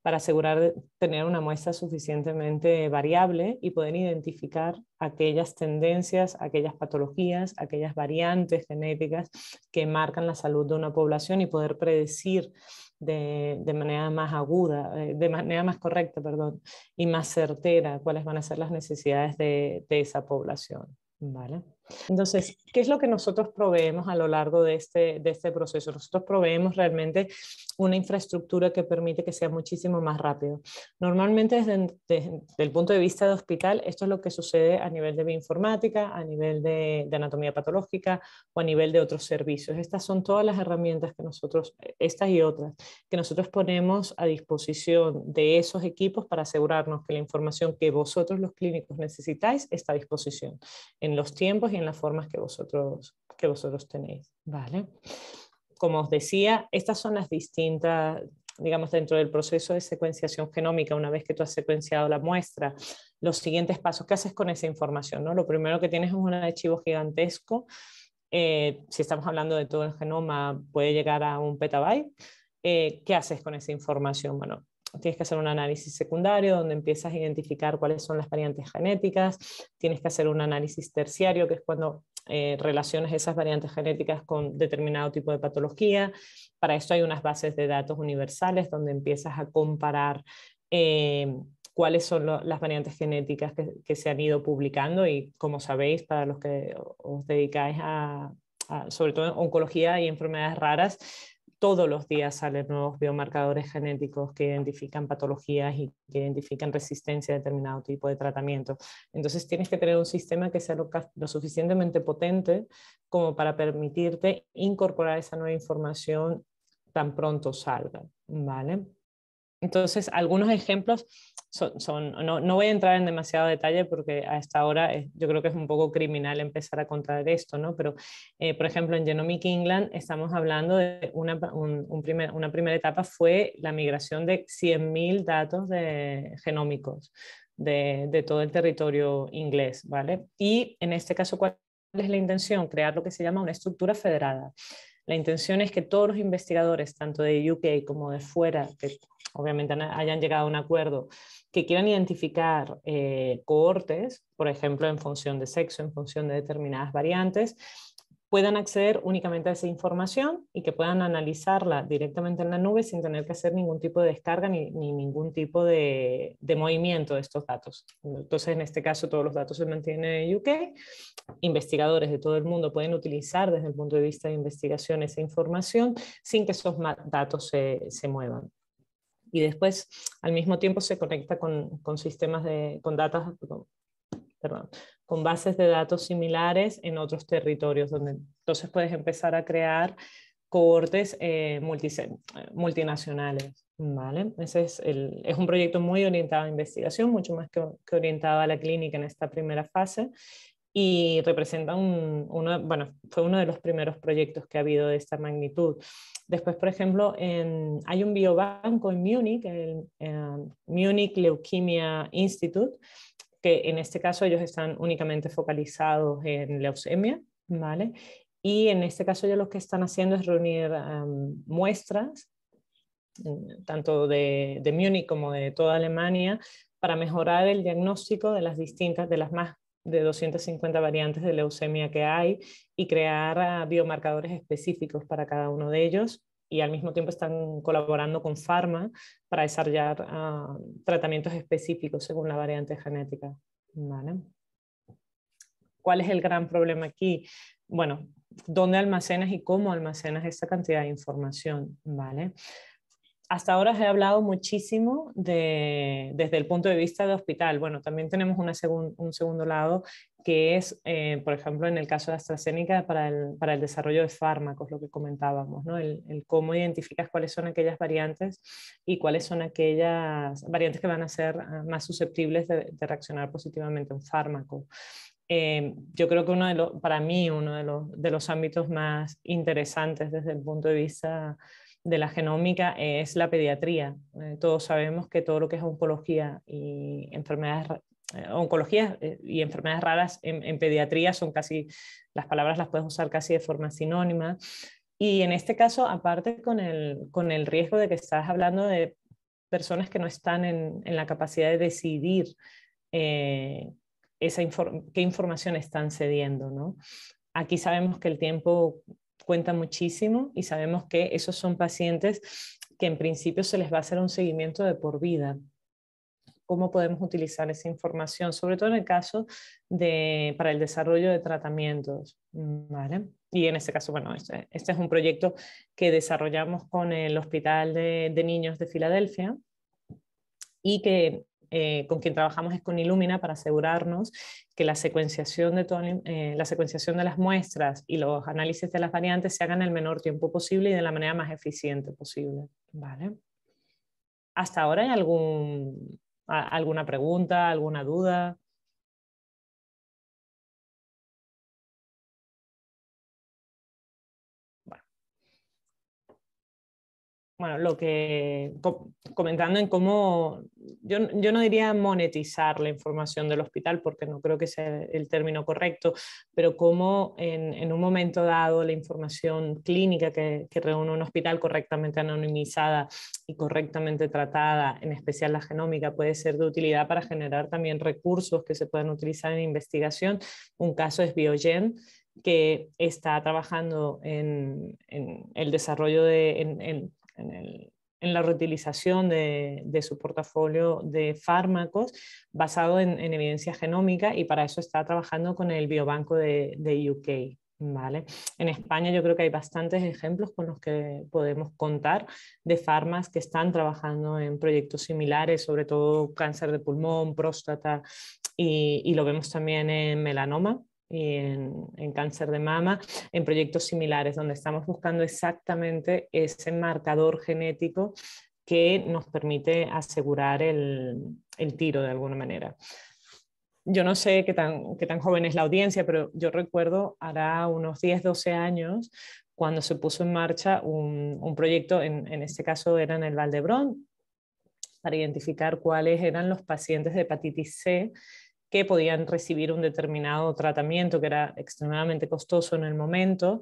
para asegurar tener una muestra suficientemente variable y poder identificar aquellas tendencias, aquellas patologías, aquellas variantes genéticas que marcan la salud de una población y poder predecir de manera más aguda, de manera más correcta, perdón, y más certera cuáles van a ser las necesidades de esa población, ¿vale? Entonces, ¿qué es lo que nosotros proveemos a lo largo de este proceso? Nosotros proveemos realmente una infraestructura que permite que sea muchísimo más rápido. Normalmente desde el punto de vista de hospital, esto es lo que sucede a nivel de bioinformática, a nivel de anatomía patológica o a nivel de otros servicios. Estas son todas las herramientas que nosotros, estas y otras, que nosotros ponemos a disposición de esos equipos para asegurarnos que la información que vosotros los clínicos necesitáis está a disposición en los tiempos y en las formas que vosotros tenéis, ¿vale? Como os decía, estas son las distintas digamos, dentro del proceso de secuenciación genómica, una vez que tú has secuenciado la muestra, los siguientes pasos, ¿qué haces con esa información, ¿no? Lo primero que tienes es un archivo gigantesco. Si estamos hablando de todo el genoma, puede llegar a 1 petabyte. ¿Qué haces con esa información? Bueno, tienes que hacer un análisis secundario donde empiezas a identificar cuáles son las variantes genéticas, tienes que hacer un análisis terciario, que es cuando relacionas esas variantes genéticas con determinado tipo de patología. Para esto hay unas bases de datos universales donde empiezas a comparar cuáles son las variantes genéticas que se han ido publicando y, como sabéis, para los que os dedicáis sobre todo en oncología y enfermedades raras, todos los días salen nuevos biomarcadores genéticos que identifican patologías y que identifican resistencia a determinado tipo de tratamiento. Entonces tienes que tener un sistema que sea lo suficientemente potente como para permitirte incorporar esa nueva información tan pronto salga, ¿vale? Entonces, algunos ejemplos no voy a entrar en demasiado detalle porque a esta hora yo creo que es un poco criminal empezar a contar esto, ¿no? Pero, por ejemplo, en Genomic England estamos hablando de una primera etapa fue la migración de 100.000 datos genómicos de todo el territorio inglés, ¿vale? Y en este caso, ¿cuál es la intención? Crear lo que se llama una estructura federada. La intención es que todos los investigadores, tanto de UK como de fuera, que obviamente hayan llegado a un acuerdo, que quieran identificar cohortes, por ejemplo, en función de sexo, en función de determinadas variantes, puedan acceder únicamente a esa información y que puedan analizarla directamente en la nube sin tener que hacer ningún tipo de descarga ni ningún tipo de movimiento de estos datos. Entonces, en este caso, todos los datos se mantienen en UK. Investigadores de todo el mundo pueden utilizar desde el punto de vista de investigación esa información sin que esos datos se muevan. Y después, al mismo tiempo, se conecta con sistemas con bases de datos similares en otros territorios, donde entonces puedes empezar a crear cohortes multinacionales, ¿vale? Ese es un proyecto muy orientado a investigación, mucho más que orientado a la clínica en esta primera fase, y representa fue uno de los primeros proyectos que ha habido de esta magnitud. Después, por ejemplo, hay un biobanco en Múnich, el Munich Leukemia Institute, que en este caso ellos están únicamente focalizados en leucemia, ¿vale? Y en este caso ellos lo que están haciendo es reunir muestras, tanto de Múnich como de toda Alemania, para mejorar el diagnóstico de las más de 250 variantes de leucemia que hay y crear biomarcadores específicos para cada uno de ellos, y al mismo tiempo están colaborando con Pharma para desarrollar tratamientos específicos según la variante genética, ¿vale? ¿Cuál es el gran problema aquí? Bueno, ¿dónde almacenas y cómo almacenas esta cantidad de información? ¿Vale? Hasta ahora he hablado muchísimo desde el punto de vista de hospital. Bueno, también tenemos un segundo lado que es, por ejemplo, en el caso de AstraZeneca para el desarrollo de fármacos, lo que comentábamos, ¿no? El cómo identificas cuáles son aquellas variantes y cuáles son aquellas variantes que van a ser más susceptibles de reaccionar positivamente a un fármaco. Yo creo que para mí uno de los ámbitos más interesantes desde el punto de vista de la genómica es la pediatría. Todos sabemos que todo lo que es oncología y enfermedades raras en pediatría son casi, las palabras las puedes usar casi de forma sinónima. Y en este caso, aparte con el riesgo de que estás hablando de personas que no están en la capacidad de decidir qué información están cediendo, ¿no? Aquí sabemos que el tiempo cuenta muchísimo y sabemos que esos son pacientes que en principio se les va a hacer un seguimiento de por vida. ¿Cómo podemos utilizar esa información? Sobre todo en el caso para el desarrollo de tratamientos, ¿vale? Y en este caso, bueno, este es un proyecto que desarrollamos con el Hospital de Niños de Filadelfia y que con quien trabajamos es con Illumina para asegurarnos que la secuenciación de las muestras y los análisis de las variantes se hagan en el menor tiempo posible y de la manera más eficiente posible, ¿vale? ¿Hasta ahora hay alguna pregunta, alguna duda? bueno, comentando en cómo, yo no diría monetizar la información del hospital, porque no creo que sea el término correcto, pero cómo en un momento dado la información clínica que reúne un hospital correctamente anonimizada y correctamente tratada, en especial la genómica, puede ser de utilidad para generar también recursos que se puedan utilizar en investigación. Un caso es Biogen, que está trabajando en el desarrollo en la reutilización de su portafolio de fármacos basado en evidencia genómica, y para eso está trabajando con el Biobanco de UK. ¿Vale? En España yo creo que hay bastantes ejemplos con los que podemos contar de farmas que están trabajando en proyectos similares, sobre todo cáncer de pulmón, próstata, y lo vemos también en melanoma y en cáncer de mama, en proyectos similares, donde estamos buscando exactamente ese marcador genético que nos permite asegurar el tiro de alguna manera. Yo no sé qué tan joven es la audiencia, pero yo recuerdo hará unos 10, 12 años cuando se puso en marcha un proyecto, en este caso era en el Vall d'Hebron, para identificar cuáles eran los pacientes de hepatitis C que podían recibir un determinado tratamiento que era extremadamente costoso en el momento,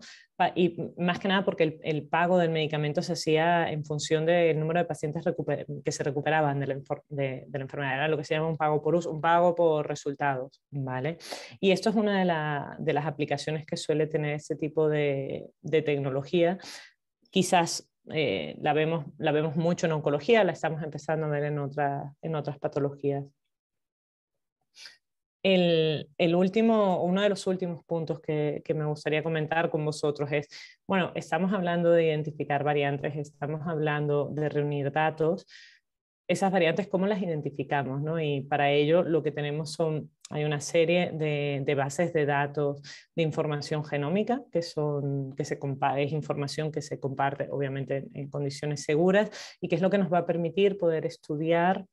y más que nada porque el pago del medicamento se hacía en función del número de pacientes que se recuperaban de la enfermedad. Era lo que se llama un pago por uso, un pago por resultados, ¿vale? Y esto es una de las aplicaciones que suele tener este tipo de tecnología. Quizás la vemos mucho en oncología, la estamos empezando a ver en otras patologías. Uno de los últimos puntos que me gustaría comentar con vosotros es, bueno, estamos hablando de identificar variantes, estamos hablando de reunir datos. Esas variantes, ¿cómo las identificamos, ¿no? Y para ello lo que tenemos hay una serie de bases de datos de información genómica, es información que se comparte obviamente en condiciones seguras, y que es lo que nos va a permitir poder estudiar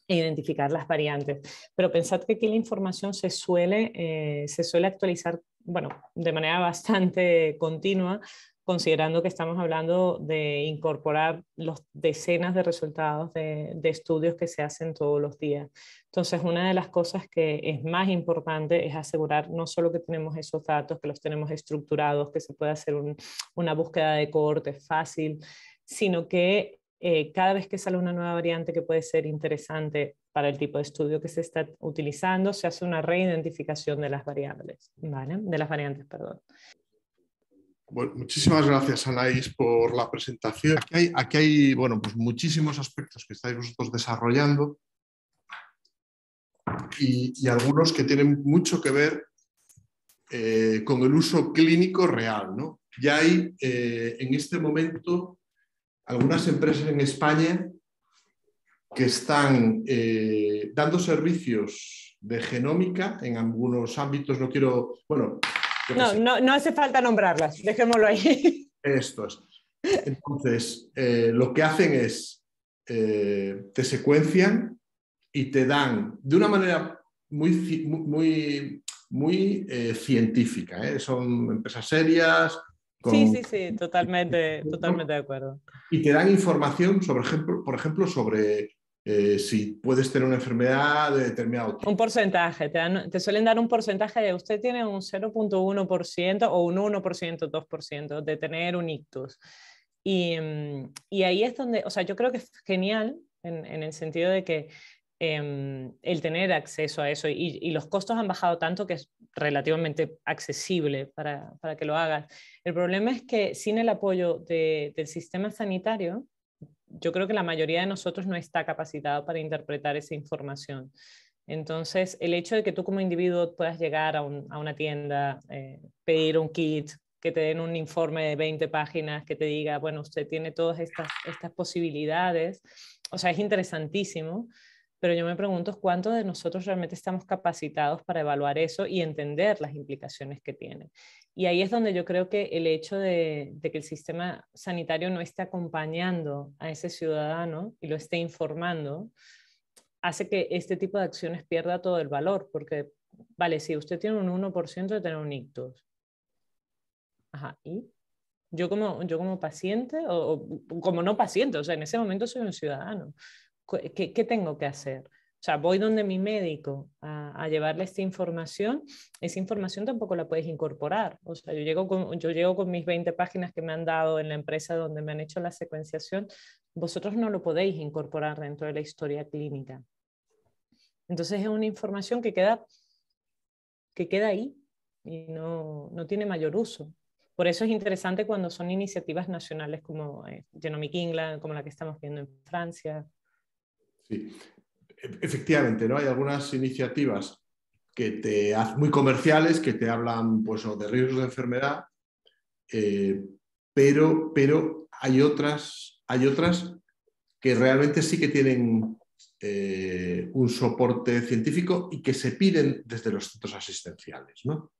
e identificar las variantes. Pero pensad que aquí la información se suele actualizar, bueno, de manera bastante continua, considerando que estamos hablando de incorporar los decenas de resultados de estudios que se hacen todos los días. Entonces, una de las cosas que es más importante es asegurar no solo que tenemos esos datos, que los tenemos estructurados, que se puede hacer una búsqueda de cohorte fácil, sino que cada vez que sale una nueva variante que puede ser interesante para el tipo de estudio que se está utilizando, se hace una reidentificación de las variables, ¿vale? De las variantes, perdón. Bueno, muchísimas gracias, Anaís, por la presentación. Aquí hay bueno, pues muchísimos aspectos que estáis vosotros desarrollando y algunos que tienen mucho que ver con el uso clínico real, ¿no? Ya hay en este momento algunas empresas en España que están dando servicios de genómica en algunos ámbitos. No quiero, bueno... No hace falta nombrarlas, dejémoslo ahí. Esto es. Entonces, lo que hacen es, te secuencian y te dan de una manera muy científica, ¿eh? Son empresas serias. Sí, totalmente de acuerdo. Y te dan información, por ejemplo, sobre si puedes tener una enfermedad de determinado tipo. Un porcentaje, te suelen dar un porcentaje de usted tiene un 0.1% o un 1%, 2% de tener un ictus. Y ahí es donde, o sea, yo creo que es genial en el sentido de que el tener acceso a eso, y los costos han bajado tanto que es relativamente accesible para que lo hagas. El problema es que sin el apoyo del sistema sanitario, yo creo que la mayoría de nosotros no está capacitado para interpretar esa información. Entonces, el hecho de que tú como individuo puedas llegar a una tienda, pedir un kit, que te den un informe de 20 páginas que te diga, bueno, usted tiene todas estas posibilidades, o sea, es interesantísimo, pero yo me pregunto cuántos de nosotros realmente estamos capacitados para evaluar eso y entender las implicaciones que tiene. Y ahí es donde yo creo que el hecho de que el sistema sanitario no esté acompañando a ese ciudadano y lo esté informando, hace que este tipo de acciones pierda todo el valor, porque, vale, si usted tiene un 1% de tener un ictus, ajá, ¿y? yo como paciente o como no paciente, o sea, en ese momento soy un ciudadano. ¿Qué tengo que hacer? O sea, voy donde mi médico a llevarle esta información. Esa información tampoco la puedes incorporar. O sea, yo llego con mis 20 páginas que me han dado en la empresa donde me han hecho la secuenciación. Vosotros no lo podéis incorporar dentro de la historia clínica. Entonces es una información que queda ahí y no tiene mayor uso. Por eso es interesante cuando son iniciativas nacionales como Genomic England, como la que estamos viendo en Francia. Sí, efectivamente, ¿no? Hay algunas iniciativas que te hacen muy comerciales, que te hablan pues, o de riesgos de enfermedad, pero hay otras que realmente sí que tienen un soporte científico y que se piden desde los centros asistenciales, ¿no?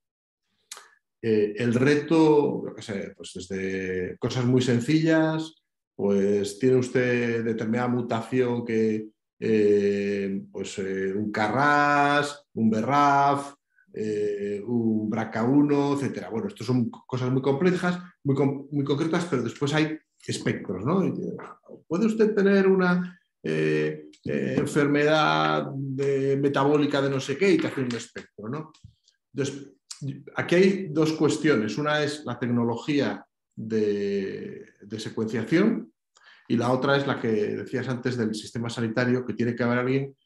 El reto, lo que sé, pues desde cosas muy sencillas, pues tiene usted determinada mutación que un KRAS, un BRAF, un BRCA1, etcétera. Bueno, esto son cosas muy complejas, muy concretas, pero después hay espectros, ¿no? ¿Puede usted tener una enfermedad metabólica de no sé qué y te hace un espectro, ¿no? Entonces, aquí hay dos cuestiones. Una es la tecnología de secuenciación y la otra es la que decías antes del sistema sanitario, que tiene que haber alguien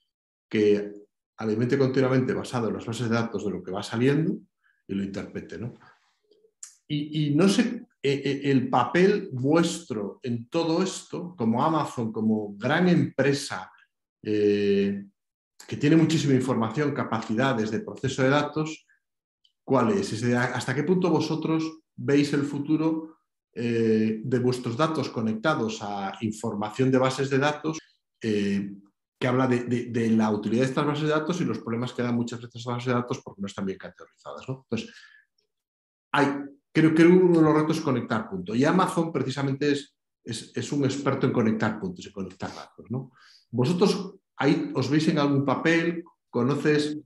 que alimente continuamente basado en las bases de datos de lo que va saliendo y lo interprete, ¿no? Y no sé, el papel vuestro en todo esto, como Amazon, como gran empresa que tiene muchísima información, capacidades de proceso de datos, ¿cuál es? Es decir, ¿hasta qué punto vosotros veis el futuro de vuestros datos conectados a información de bases de datos que habla de la utilidad de estas bases de datos y los problemas que dan muchas veces estas bases de datos porque no están bien categorizadas, ¿no? Entonces, creo que uno de los retos es conectar puntos. Y Amazon precisamente es un experto en conectar puntos, en conectar datos, ¿no? ¿Vosotros ahí os veis en algún papel? ¿Conoces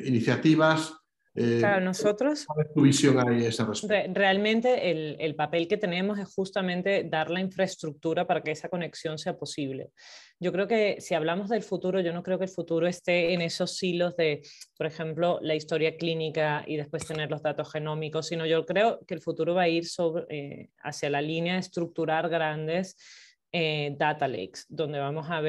iniciativas? Claro, nosotros ¿Cuál es tu visión ahí a ese respecto? realmente el papel que tenemos es justamente dar la infraestructura para que esa conexión sea posible. Yo creo que si hablamos del futuro, yo no creo que el futuro esté en esos silos de, por ejemplo, la historia clínica y después tener los datos genómicos, sino yo creo que el futuro va a ir hacia la línea de estructurar grandes data lakes, donde vamos a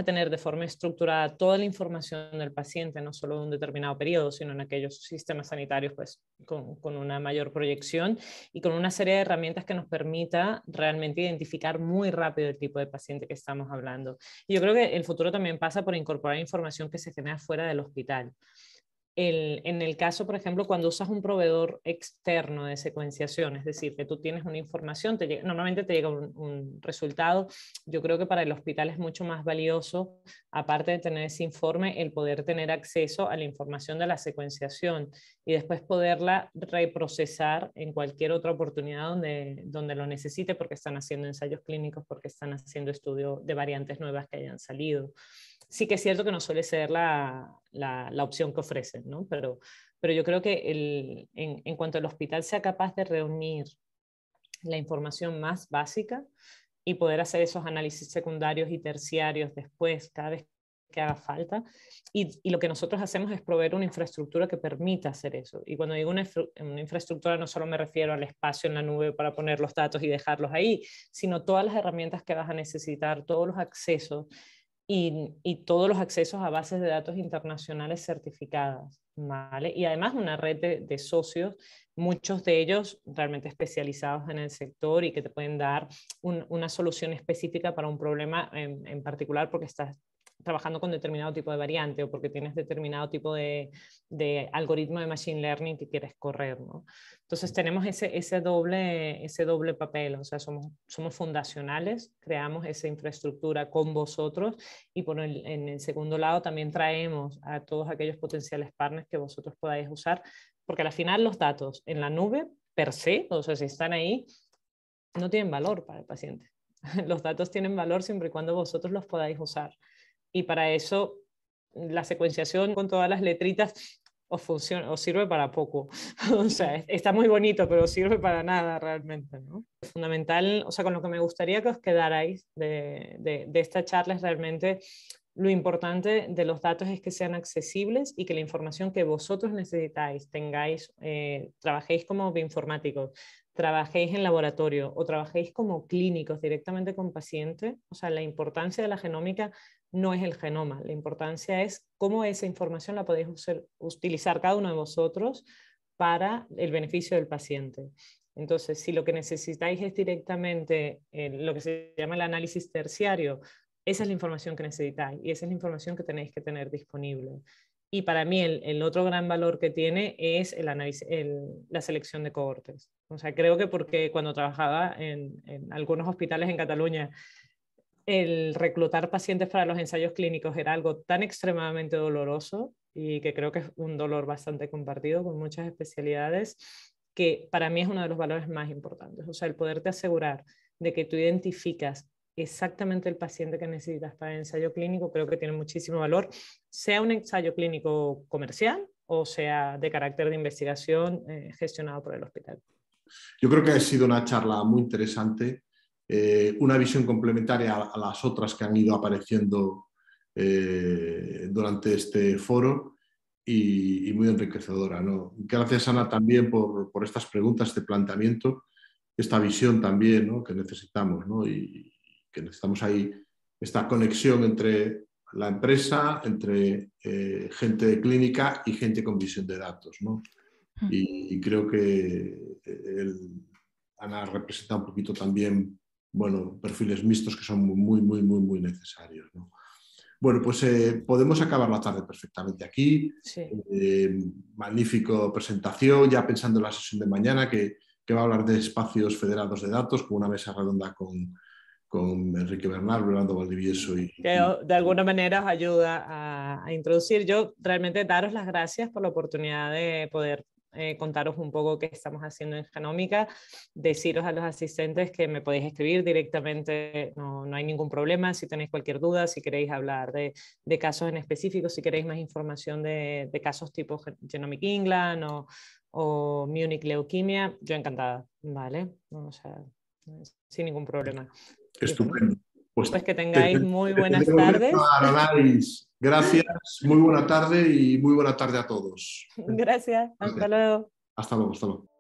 tener de forma estructurada toda la información del paciente, no solo de un determinado periodo, sino en aquellos sistemas sanitarios pues, con una mayor proyección y con una serie de herramientas que nos permita realmente identificar muy rápido el tipo de paciente que estamos hablando. Y yo creo que el futuro también pasa por incorporar información que se genera fuera del hospital. En el caso, por ejemplo, cuando usas un proveedor externo de secuenciación, es decir, que tú tienes una información, normalmente te llega un resultado. Yo creo que para el hospital es mucho más valioso, aparte de tener ese informe, el poder tener acceso a la información de la secuenciación y después poderla reprocesar en cualquier otra oportunidad donde lo necesite, porque están haciendo ensayos clínicos, porque están haciendo estudios de variantes nuevas que hayan salido. Sí que es cierto que no suele ser la opción que ofrecen, ¿no? Pero yo creo que en cuanto el hospital sea capaz de reunir la información más básica y poder hacer esos análisis secundarios y terciarios después, cada vez que haga falta, y lo que nosotros hacemos es proveer una infraestructura que permita hacer eso. Y cuando digo una infraestructura no solo me refiero al espacio en la nube para poner los datos y dejarlos ahí, sino todas las herramientas que vas a necesitar, todos los accesos, y todos los accesos a bases de datos internacionales certificadas, ¿vale? Y además una red de socios, muchos de ellos realmente especializados en el sector y que te pueden dar una solución específica para un problema en particular porque estás trabajando con determinado tipo de variante o porque tienes determinado tipo de algoritmo de machine learning que quieres correr, ¿no? Entonces tenemos ese doble papel, o sea, somos fundacionales, creamos esa infraestructura con vosotros y en el segundo lado también traemos a todos aquellos potenciales partners que vosotros podáis usar, porque al final los datos en la nube per se, o sea, si están ahí, no tienen valor para el paciente. Los datos tienen valor siempre y cuando vosotros los podáis usar. Y para eso la secuenciación con todas las letritas o funciona, o sirve para poco. O sea, está muy bonito, pero sirve para nada realmente, ¿no? Fundamental, o sea, con lo que me gustaría que os quedarais de esta charla es realmente lo importante de los datos es que sean accesibles y que la información que vosotros necesitáis, tengáis, trabajéis como bioinformáticos, trabajéis en laboratorio o trabajéis como clínicos directamente con pacientes. O sea, la importancia de la genómica no es el genoma, la importancia es cómo esa información la podéis utilizar cada uno de vosotros para el beneficio del paciente. Entonces, si lo que necesitáis es directamente lo que se llama el análisis terciario, esa es la información que necesitáis y esa es la información que tenéis que tener disponible. Y para mí el otro gran valor que tiene es el análisis, la selección de cohortes. O sea, creo que porque cuando trabajaba en algunos hospitales en Cataluña, el reclutar pacientes para los ensayos clínicos era algo tan extremadamente doloroso y que creo que es un dolor bastante compartido con muchas especialidades, que para mí es uno de los valores más importantes. O sea, el poderte asegurar de que tú identificas exactamente el paciente que necesitas para el ensayo clínico, creo que tiene muchísimo valor, sea un ensayo clínico comercial o sea de carácter de investigación gestionado por el hospital. Yo creo que ha sido una charla muy interesante, una visión complementaria a las otras que han ido apareciendo durante este foro y muy enriquecedora, ¿no? Gracias, Ana, también por estas preguntas, este planteamiento, esta visión también, ¿no?, que necesitamos, ¿no? Y que necesitamos ahí esta conexión entre la empresa, entre gente de clínica y gente con visión de datos, ¿no? Y creo que Ana representa un poquito también, bueno, perfiles mixtos que son muy necesarios, ¿no? Bueno, pues podemos acabar la tarde perfectamente aquí. Sí. Magnífico presentación, ya pensando en la sesión de mañana que va a hablar de espacios federados de datos, con una mesa redonda con Enrique Bernal, Rolando Valdivieso. Que de alguna manera os ayuda a introducir. Yo realmente daros las gracias por la oportunidad de poder contaros un poco qué estamos haciendo en Genómica, deciros a los asistentes que me podéis escribir directamente, no hay ningún problema, si tenéis cualquier duda, si queréis hablar de casos en específico, si queréis más información de casos tipo Genomic England o Munich Leuquimia, yo encantada, ¿vale? O sea, sin ningún problema. Estupendo. Pues que tengáis muy buenas tardes. Gracias, muy buena tarde y muy buena tarde a todos. Gracias, hasta luego. Hasta luego, hasta luego.